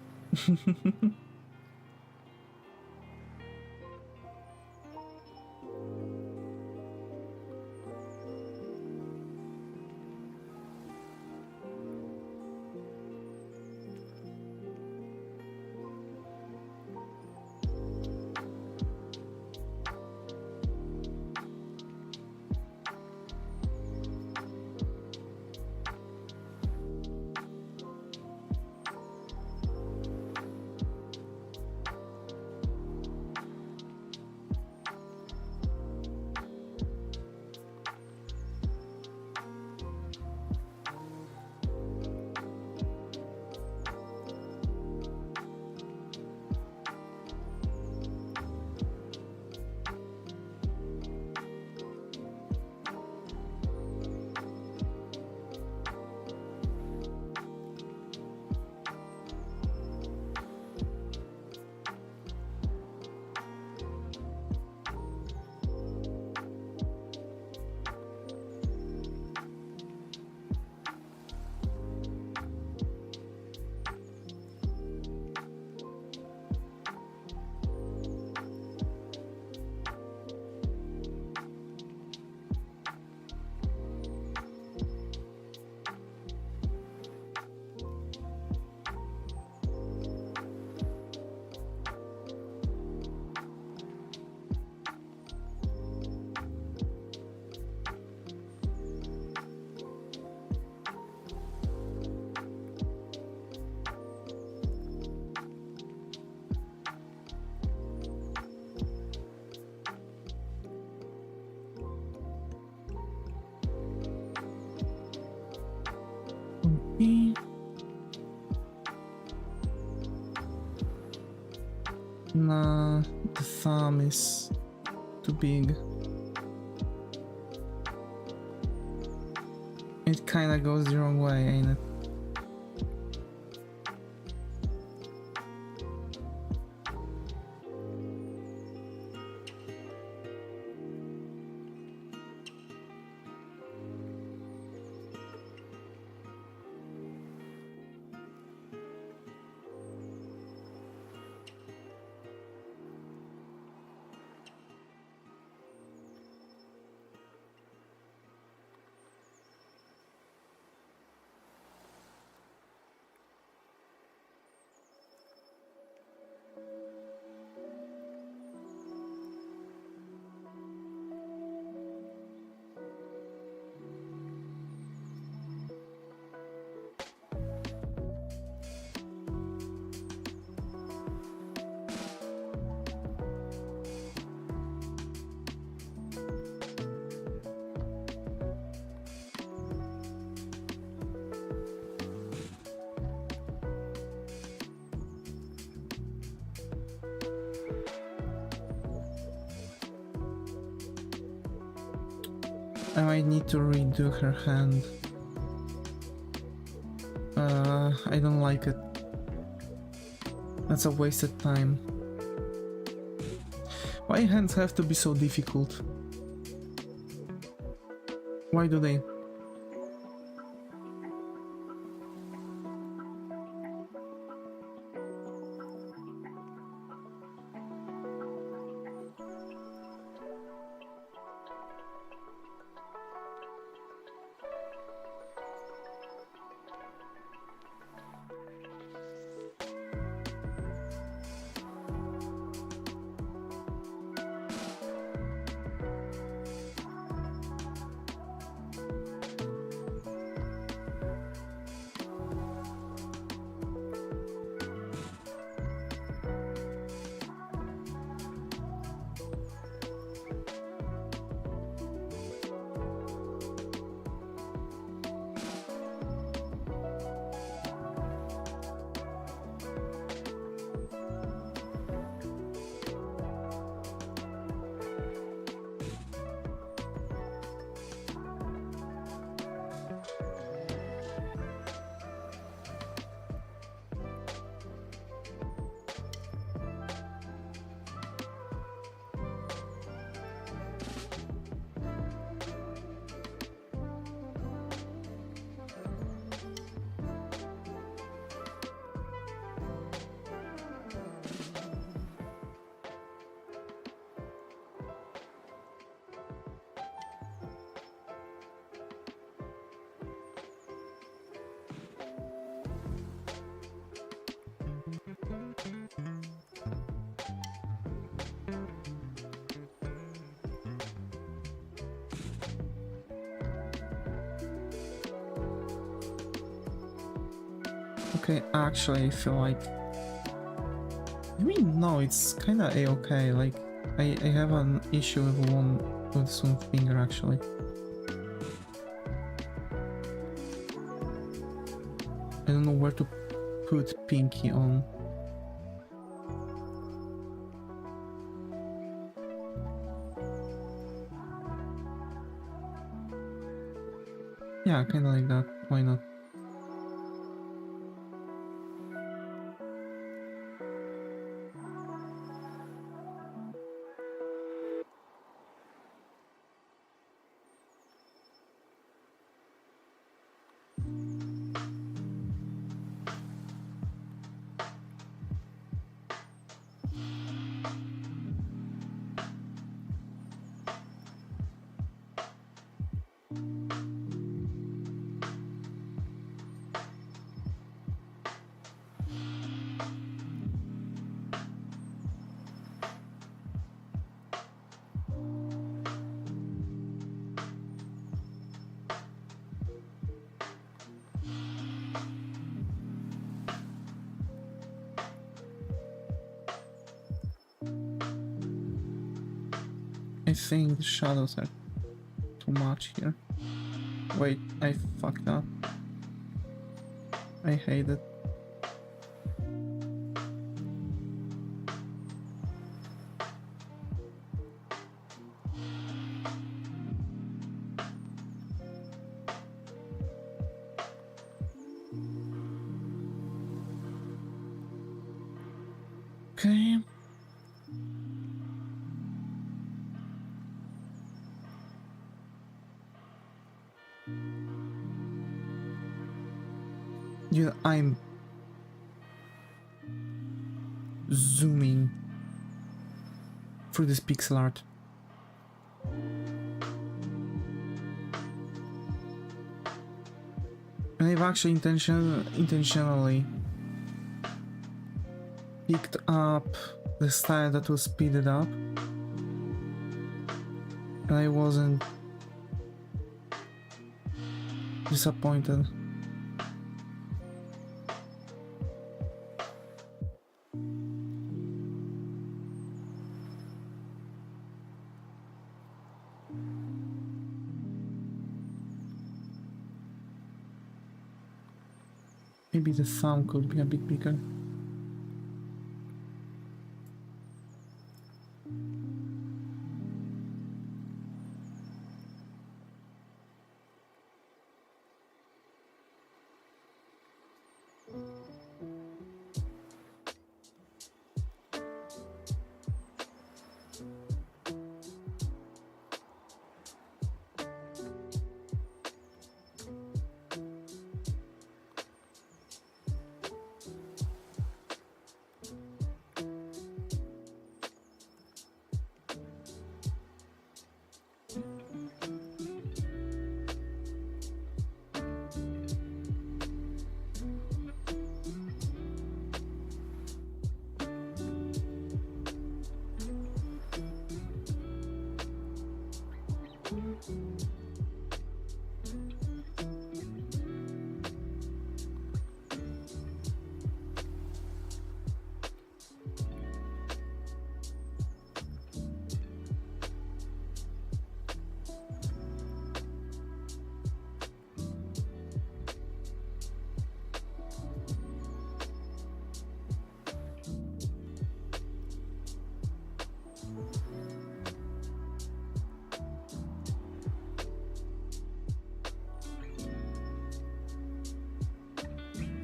Nah, the thumb is too big. It kinda goes the wrong way, ain't it? I might need to redo her hand. I don't like it. That's a wasted time. Why hands have to be so difficult? Why do they? Okay, actually I feel like... I mean, no, it's kinda a-okay, like, I have an issue with one finger actually. I don't know where to put pinky on. Yeah, kinda like that, why not? I think the shadows are too much here. Wait, I fucked up. I hate it. Okay. Dude, I'm zooming through this pixel art. And I've actually intentionally picked up the style that will speed it up. And I wasn't disappointed. Maybe the thumb could be a bit bigger.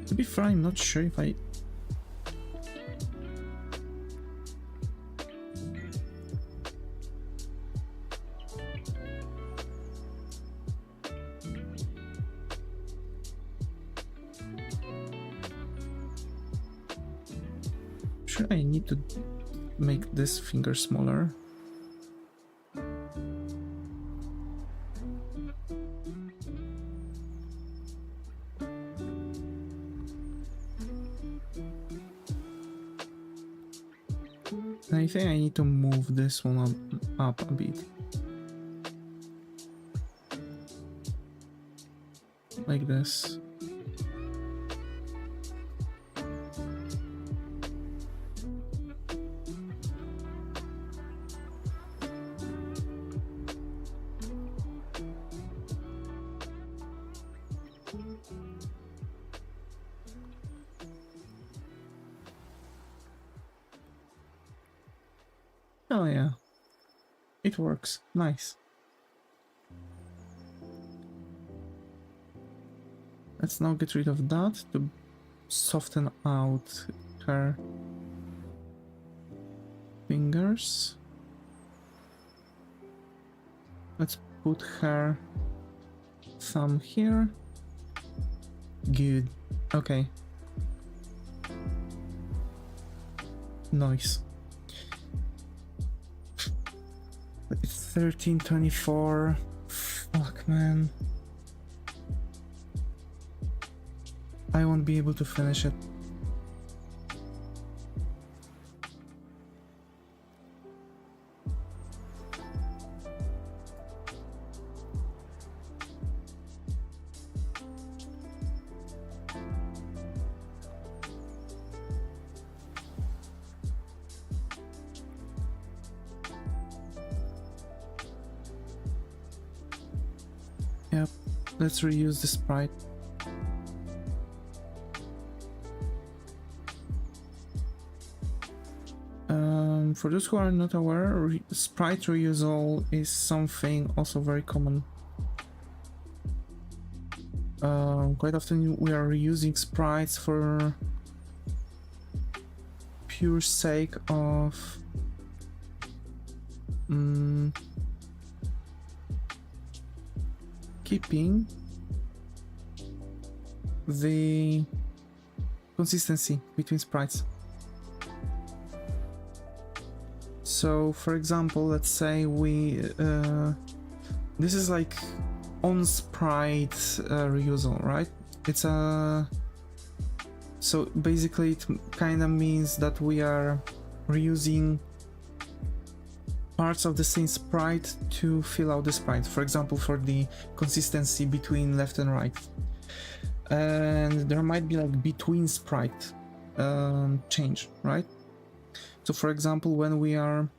To be fair, I'm not sure if I... Sure, I need to make this finger smaller. I think I need to move this one up a bit. Like this. Oh yeah, it works. Nice. Let's now get rid of that to soften out her fingers. Let's put her thumb here. Good. Okay. Nice. It's 13:24. Fuck, man. I won't be able to finish it. Yep, let's reuse the sprite. For those who are not aware, sprite reusal is something also very common. Quite often we are reusing sprites for pure sake of keeping the consistency between sprites. So, for example, let's say we this is like on sprite reusal, right? It's a so basically it kind of means that we are reusing parts of the same sprite to fill out the sprite. For example, for the consistency between left and right, and there might be like between sprite change, right? So for example, when we are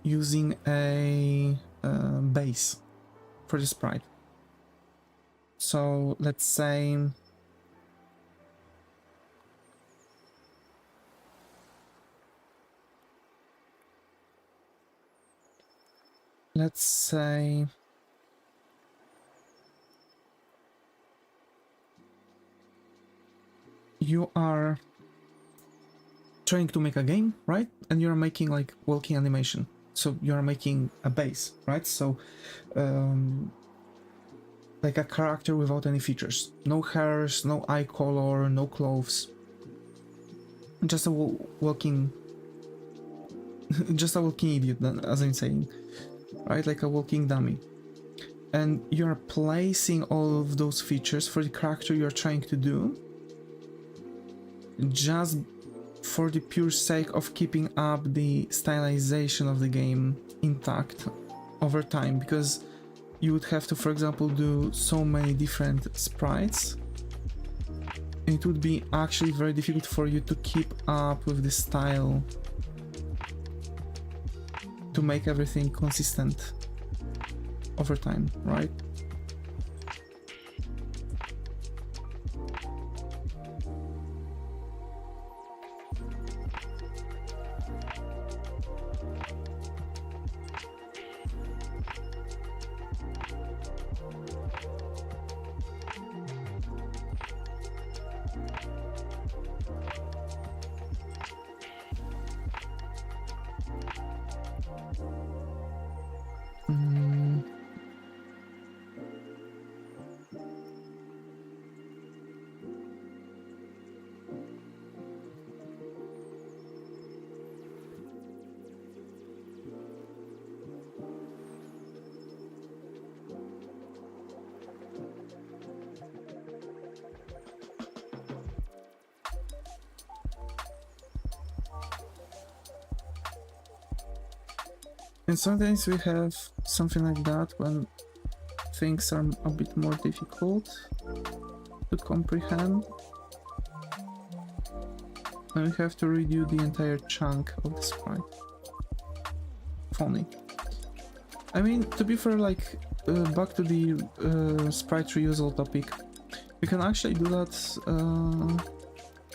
using a base for the sprite, so let's say you are trying to make a game, right? And you're making like walking animation. So you're making a base, right? So like a character without any features. No hairs, no eye color, no clothes. Just a walking just a walking idiot, as I'm saying. Right? Like a walking dummy. And you're placing all of those features for the character you're trying to do just for the pure sake of keeping up the stylization of the game intact over time, because you would have to, for example, do so many different sprites. It would be actually very difficult for you to keep up with the style to make everything consistent over time, right? And sometimes we have something like that when things are a bit more difficult to comprehend. And we have to redo the entire chunk of the sprite. Funny. I mean, to be fair, like, back to the sprite reusal topic, we can actually do that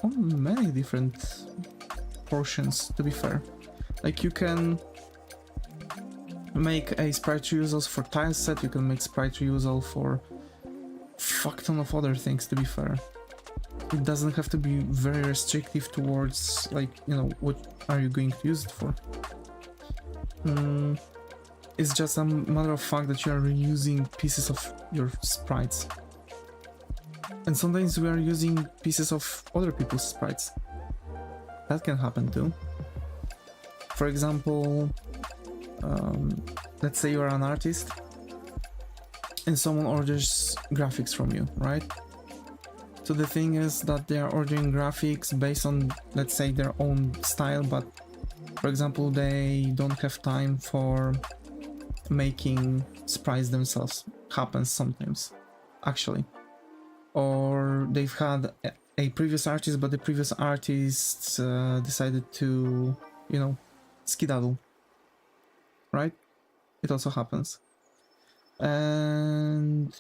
on many different portions, to be fair. Like you can make a sprite reusal for tile set, you can make sprite reusal for fuck ton of other things, to be fair. It doesn't have to be very restrictive towards, like, you know, what are you going to use it for. It's just a matter of fact that you are reusing pieces of your sprites. And sometimes we are using pieces of other people's sprites. That can happen too. For example, let's say you are an artist and someone orders graphics from you, right? So the thing is that they are ordering graphics based on, let's say, their own style, but for example, they don't have time for making sprites themselves. Happens sometimes, actually. Or they've had a previous artist, but the previous artist decided to, you know, skedaddle, right? It also happens. And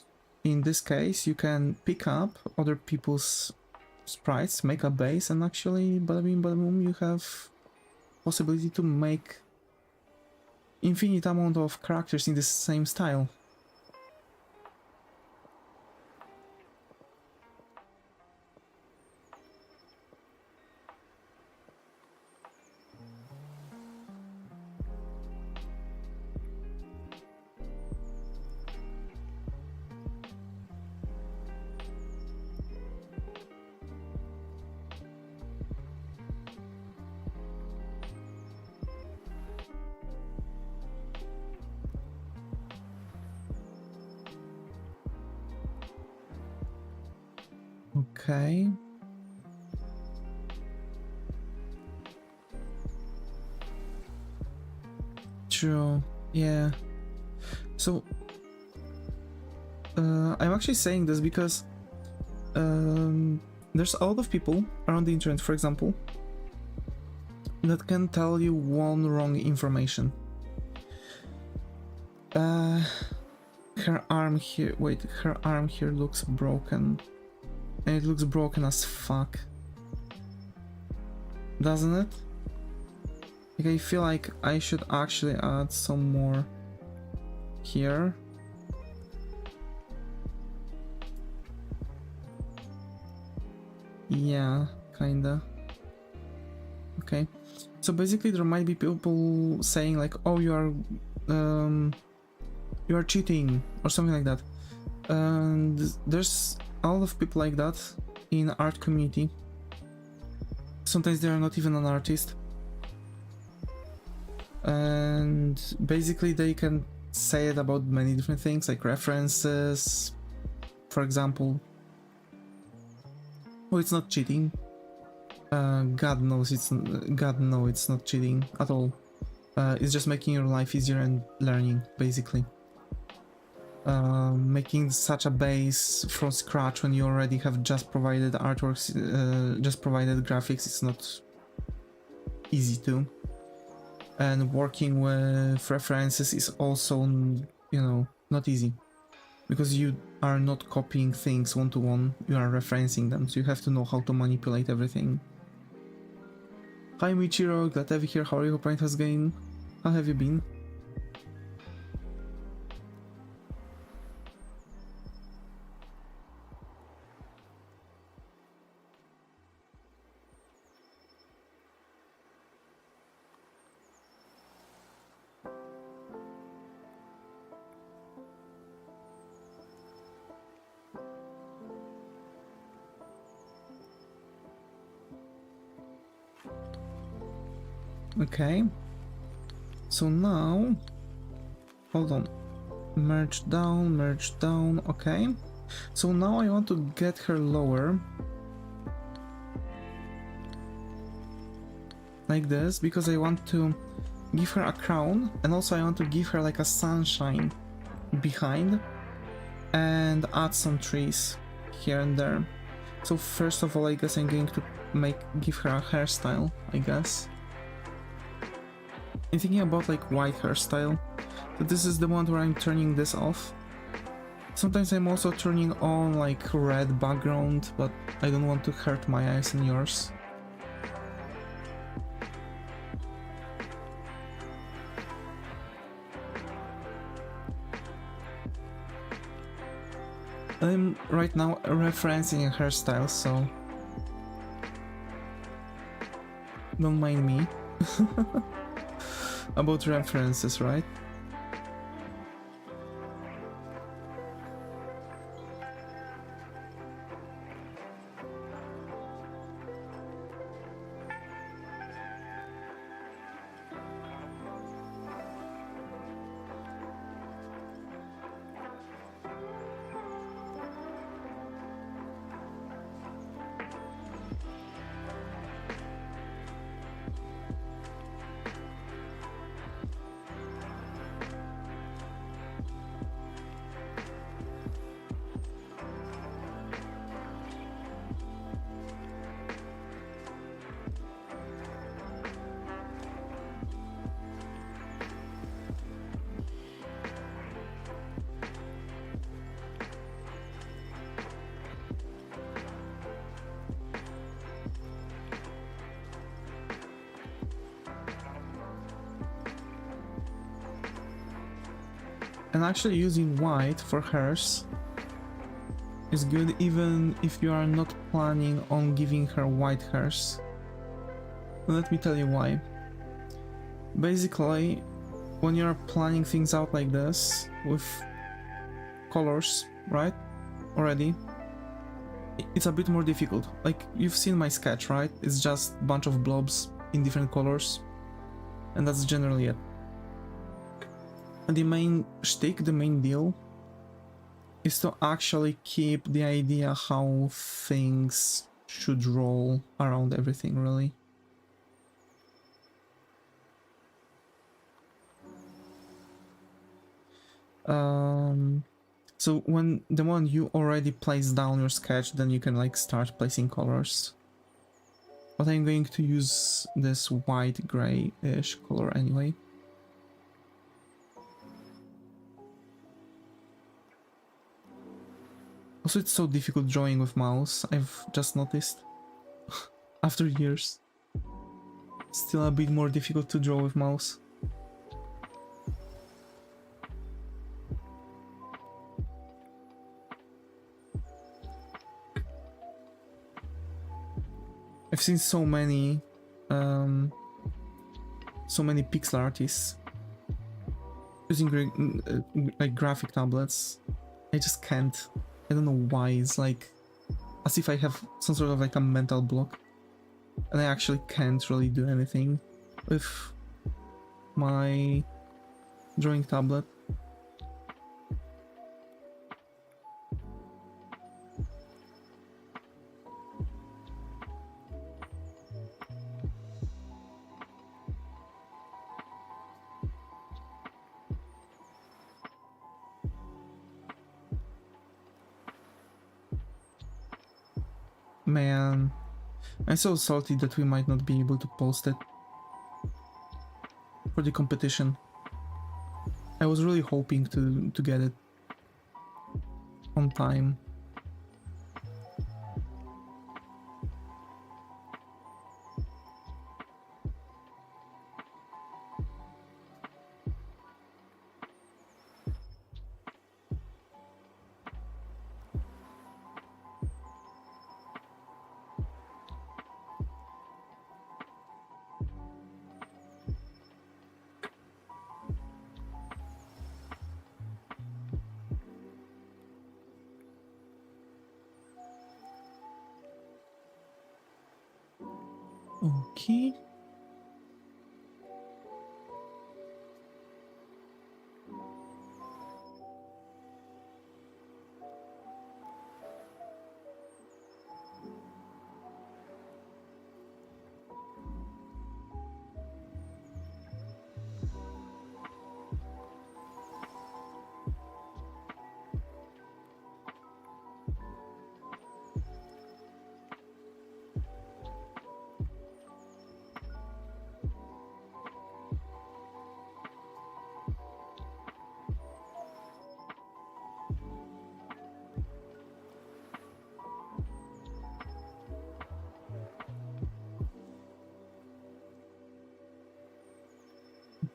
in this case, you can pick up other people's sprites, make a base, and actually, bada bing, bada boom, you have possibility to make infinite amount of characters in the same style. Okay. True. Yeah. So I'm actually saying this because there's a lot of people around the internet, for example, that can tell you one wrong information. Her arm here, wait, her arm here looks broken. And it looks broken as fuck. Doesn't it? Like, I feel like I should actually add some more here. Yeah, kinda. Okay. So basically there might be people saying like, oh, you are cheating or something like that. And there's a lot of people like that in art community. Sometimes they are not even an artist. And basically they can say it about many different things, like references, for example. Oh, it's not cheating. God knows it's not cheating at all. It's just making your life easier and learning, basically. Making such a base from scratch when you already have just provided artworks, just provided graphics, it's not easy to. And working with references is also, you know, not easy. Because you are not copying things one-to-one, you are referencing them, so you have to know how to manipulate everything. Hi Michiro, glad to have you here, how are you? Hope it has going? How have you been? Okay, so now, hold on, merge down, okay. So now I want to get her lower, like this, because I want to give her a crown, and also I want to give her like a sunshine behind, and add some trees here and there. So first of all, I guess I'm going to give her a hairstyle, I guess. I'm thinking about like white hairstyle, but this is the one where I'm turning this off. Sometimes I'm also turning on like red background, but I don't want to hurt my eyes and yours. I'm right now referencing a hairstyle, so don't mind me. About references, right? And actually using white for hers is good even if you are not planning on giving her white hairs. Let me tell you why. Basically, when you're planning things out like this with colors, right? Already, it's a bit more difficult. Like, you've seen my sketch, right? It's just a bunch of blobs in different colors, and that's generally it. And the main shtick, the main deal, is to actually keep the idea how things should roll around everything, really. So when the one you already place down your sketch, then you can like start placing colors. But I'm going to use this white gray-ish color anyway. Also, it's so difficult drawing with mouse, I've just noticed. After years. Still a bit more difficult to draw with mouse. I've seen so many pixel artists using like graphic tablets. I just can't. I don't know why. It's like as if I have some sort of like a mental block, and I actually can't really do anything with my drawing tablet. Man, I'm so salty that we might not be able to post it for the competition. I was really hoping to get it on time. Okay.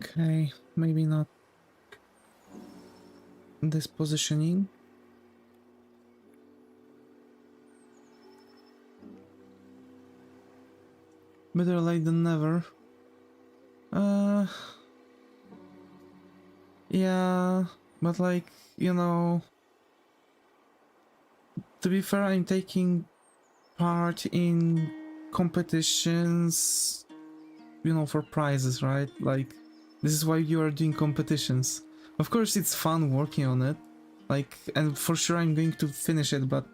Okay, maybe not this positioning. Better late than never. Uh, yeah, but like, you know, to be fair, I'm taking part in competitions, you know, for prizes, right? Like, this is why you are doing competitions. Of course, it's fun working on it, like, and for sure I'm going to finish it, but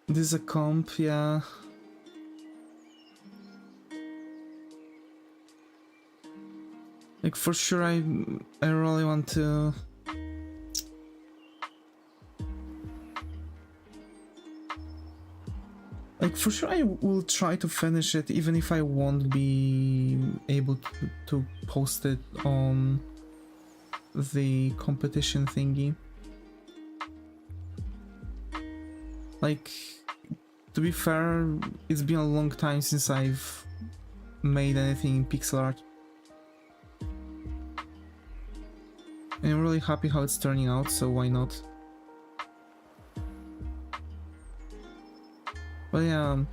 this is a comp, yeah. Like, for sure I really want to... Like, for sure I will try to finish it, even if I won't be able to post it on the competition thingy. Like, to be fair, it's been a long time since I've made anything in pixel art. And I'm really happy how it's turning out, so why not? But yeah,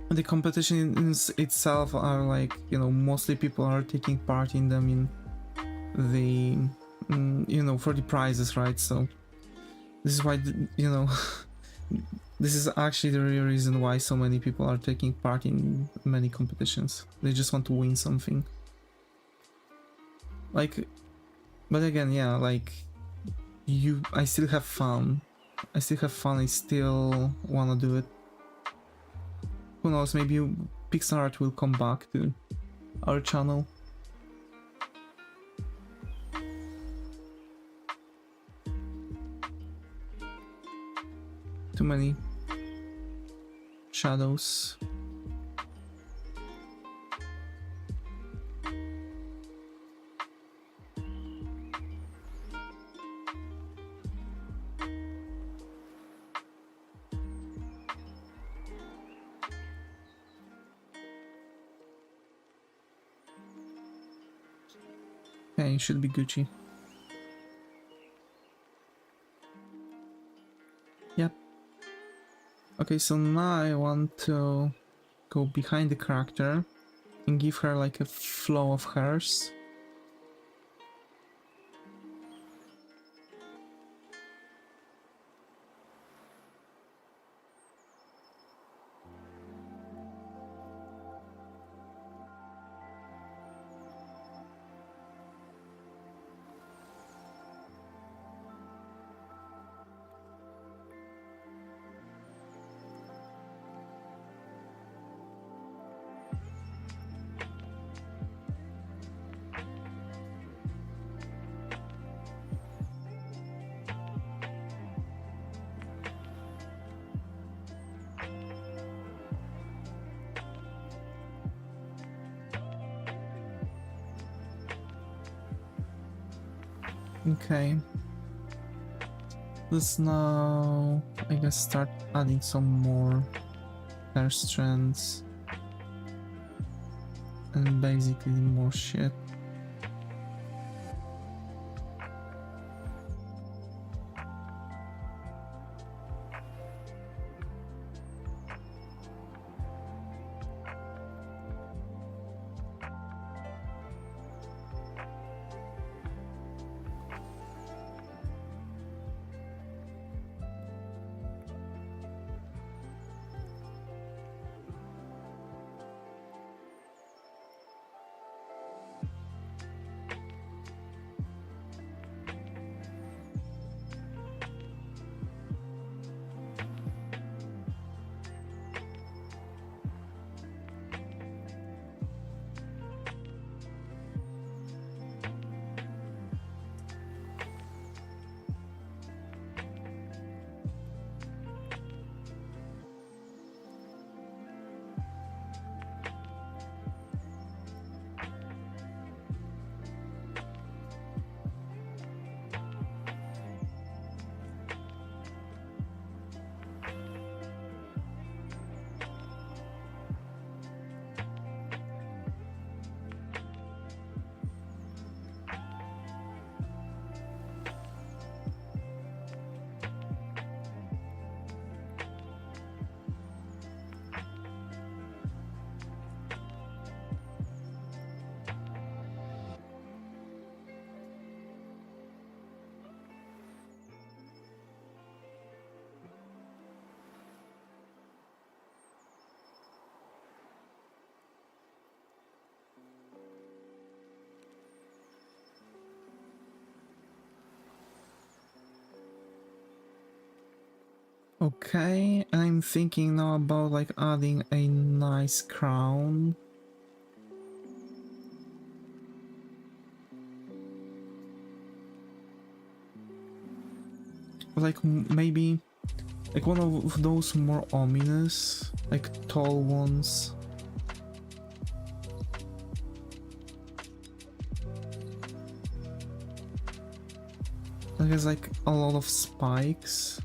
the competition in itself are like, you know, mostly people are taking part in them in the, you know, for the prizes, right? So this is why, you know, this is actually the real reason why so many people are taking part in many competitions. They just want to win something. Like, but again, yeah, like, I still have fun. I still wanna do it. Who knows, maybe pixel art will come back to our channel. Too many shadows. Okay, should be Gucci. Yep. Okay, so now I want to go behind the character and give her like a flow of hairs. Okay. Let's now, I guess, start adding some more hair strands and basically more shit. Okay, I'm thinking now about like adding a nice crown. Like maybe like one of those more ominous, like tall ones. That has like a lot of spikes.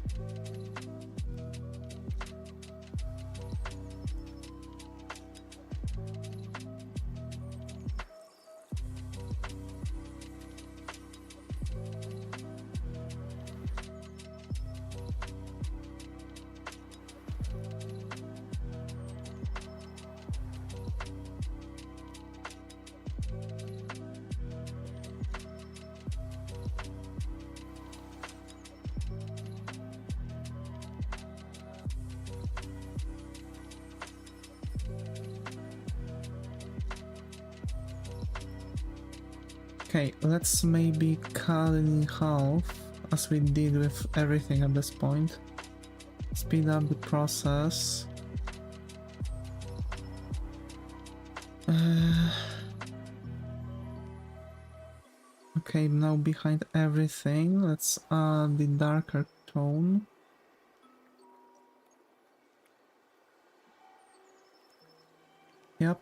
Okay, let's maybe cut it in half, as we did with everything at this point. Speed up the process. Okay, now behind everything, let's add the darker tone. Yep.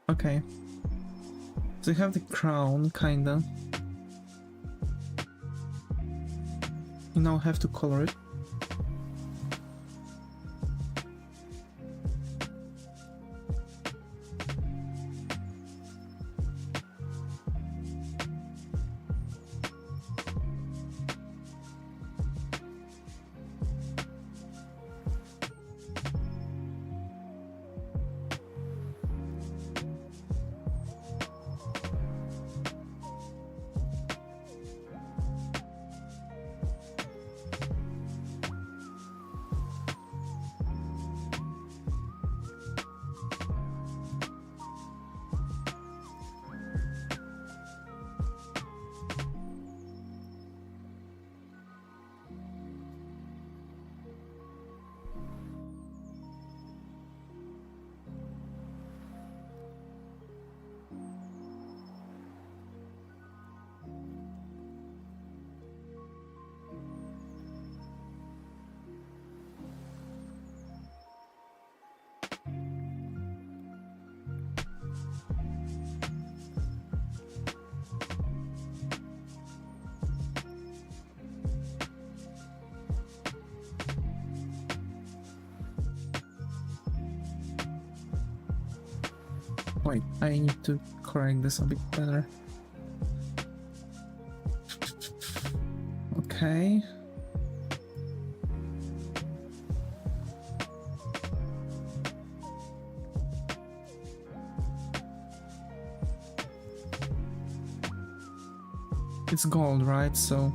Okay. So you have the crown, kinda. You now have to color it. Wait, I need to correct this a bit better. Okay. It's gold, right? So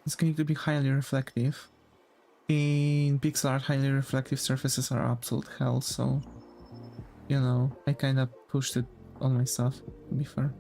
it's going to be highly reflective. In pixel art, highly reflective surfaces are absolute hell, so you know, I kind of pushed it on myself, to be fair.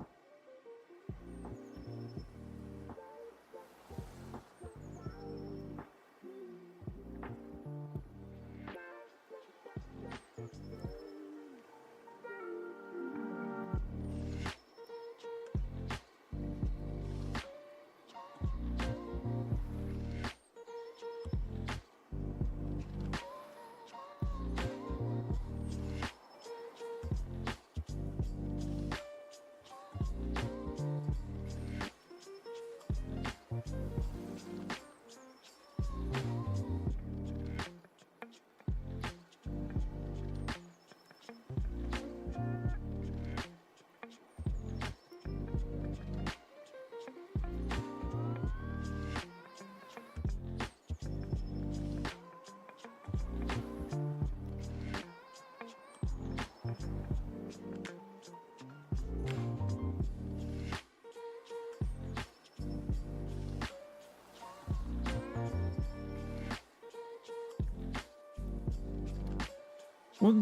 What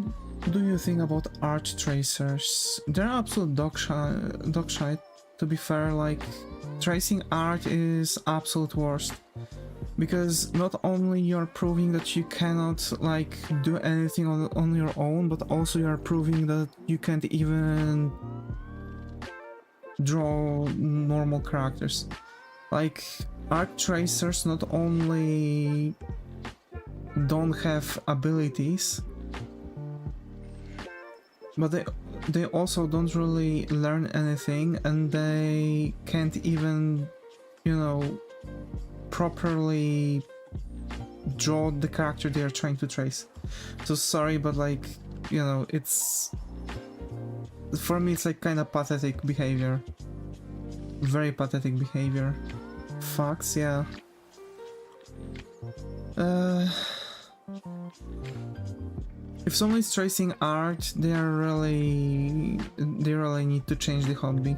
do you think about art tracers? They're absolute dog shite, to be fair. Like, tracing art is absolute worst. Because not only you're proving that you cannot, like, do anything on your own, but also you're proving that you can't even draw normal characters. Like, art tracers not only don't have abilities, but they also don't really learn anything, and they can't even, you know, properly draw the character they are trying to trace. So sorry, but like, you know, it's, for me it's like kind of pathetic behavior. Very pathetic behavior. Facts, yeah. If someone is tracing art, they really need to change the hobby.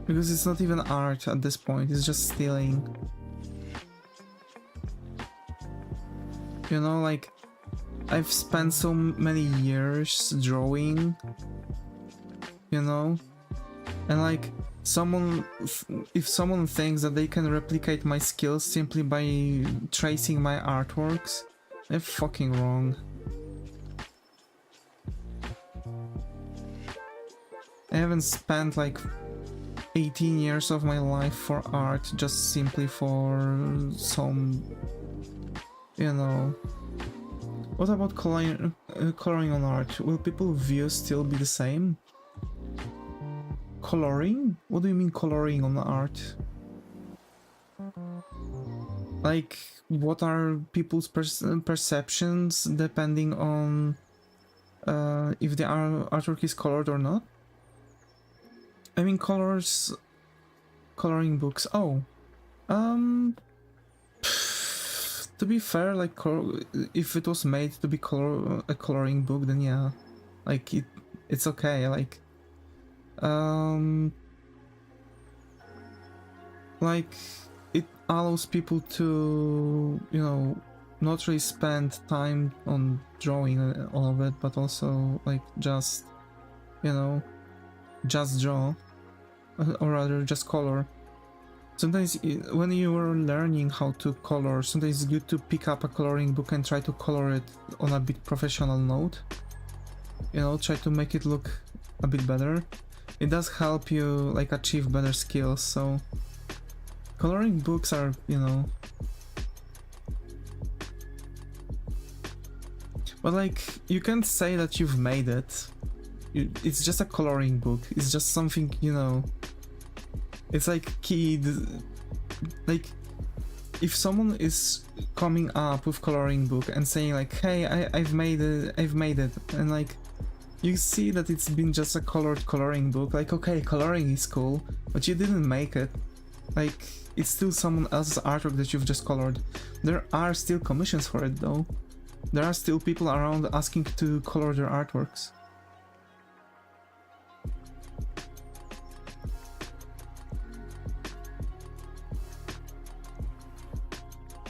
Because it's not even art at this point, it's just stealing. You know, like, I've spent so many years drawing, you know, and like, if someone thinks that they can replicate my skills simply by tracing my artworks, they're fucking wrong. I haven't spent like 18 years of my life for art just simply for some, you know. What about coloring on art? Will people's views still be the same? Coloring? What do you mean coloring on art? Like, what are people's perceptions depending on if the artwork is colored or not? I mean, coloring books. Oh, to be fair, like, if it was made to be a coloring book, then yeah, like, it's okay. Like, like, it allows people to, you know, not really spend time on drawing all of it, but also like just, you know, just draw, or rather just color. Sometimes when you are learning how to color, sometimes it's good to pick up a coloring book and try to color it on a bit professional note. You know, try to make it look a bit better. It does help you like achieve better skills, so coloring books are, you know, but like, you can't say that you've made it. It's just a coloring book. It's just something, you know. It's like like, if someone is coming up with coloring book and saying like, hey, I've made it, and like, you see that it's been just a colored coloring book, like, okay, coloring is cool, but you didn't make it. Like, it's still someone else's artwork that you've just colored. There are still commissions for it though. There are still people around asking to color their artworks.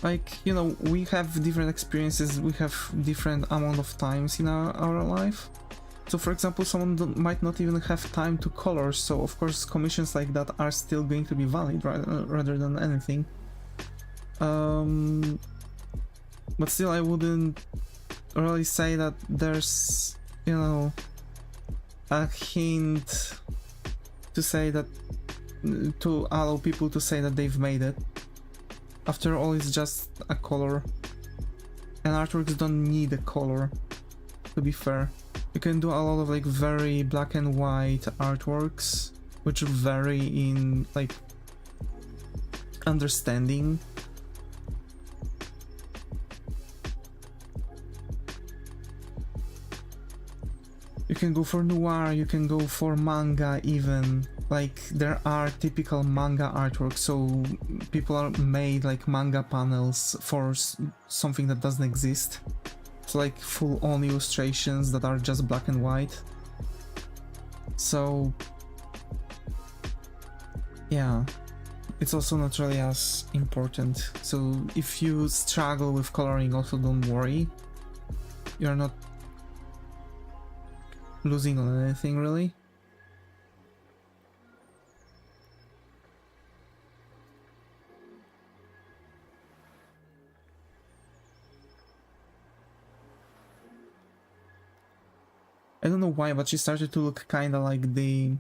Like, you know, we have different experiences, we have different amount of times in our life. So for example, someone might not even have time to color, so of course commissions like that are still going to be valid rather than anything. But still, I wouldn't really say that there's, you know, a hint to say that, to allow people to say that they've made it. After all, it's just a color, and artworks don't need a color, to be fair. You can do a lot of like very black and white artworks, which vary in like understanding. You can go for noir, you can go for manga even. Like, there are typical manga artworks, so people are made like manga panels for something that doesn't exist. So like full-on illustrations that are just black and white. So yeah, it's also not really as important. So if you struggle with coloring, also don't worry. you're not losing on anything really. I don't know why, but she started to look kinda like the...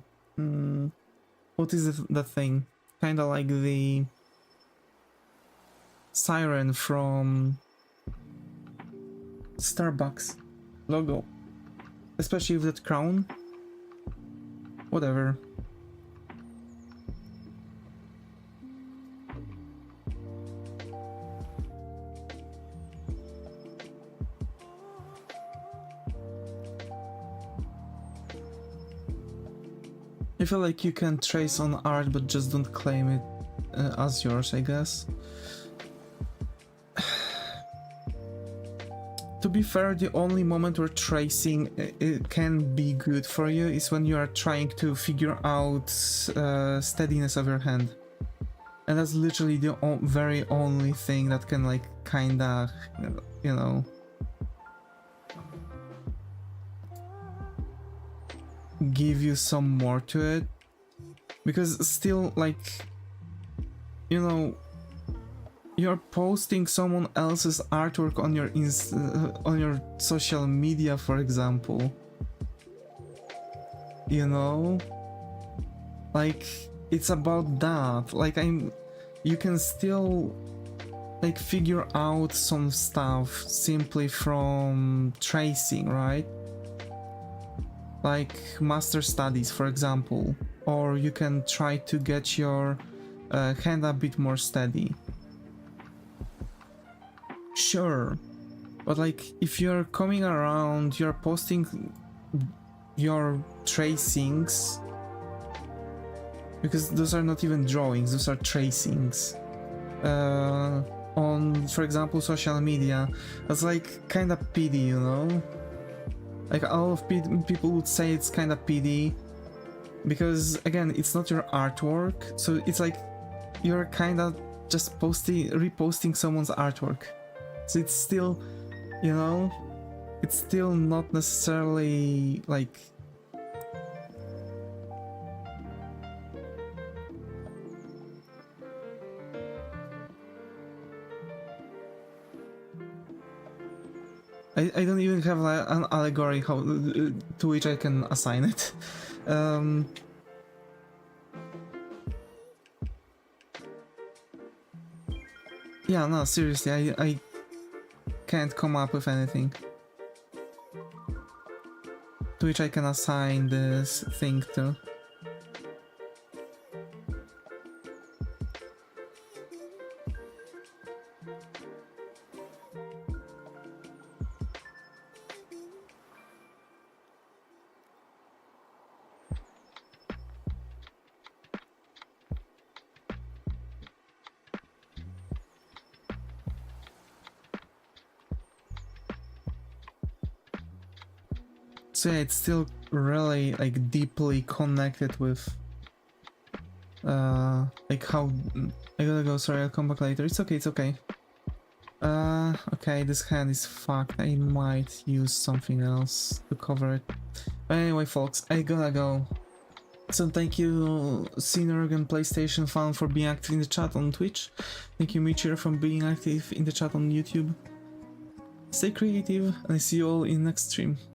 what is that thing? Kinda like the... siren from... Starbucks logo. Especially with that crown. Whatever. I feel like you can trace on art, but just don't claim it as yours, I guess. To be fair, the only moment where tracing it can be good for you is when you are trying to figure out steadiness of your hand. And that's literally the very only thing that can, like, kinda, you know... give you some more to it, because still, like, you know, you're posting someone else's artwork on your social media, for example, you know, like, it's about that. Like, you can still, like, figure out some stuff simply from tracing, right? Like master studies, for example, or you can try to get your hand a bit more steady. Sure, but like, if you're coming around, you're posting your tracings, because those are not even drawings, those are tracings, on, for example, social media, that's like kinda pity, you know? Like, a lot of people would say it's kind of PD, because again, it's not your artwork, so it's like you're kind of just reposting someone's artwork. So it's still, you know, it's still not necessarily like... I don't even have like an allegory how to which I can assign it. Yeah, no, seriously, I can't come up with anything to which I can assign this thing to. So yeah, it's still really like deeply connected with like how... I gotta go, sorry, I'll come back later. It's okay, it's okay. Okay, this hand is fucked. I might use something else to cover it. But anyway, folks, I gotta go. So thank you, Cinerg and PlayStation fan, for being active in the chat on Twitch. Thank you, Michir, for being active in the chat on YouTube. Stay creative, and I see you all in the next stream.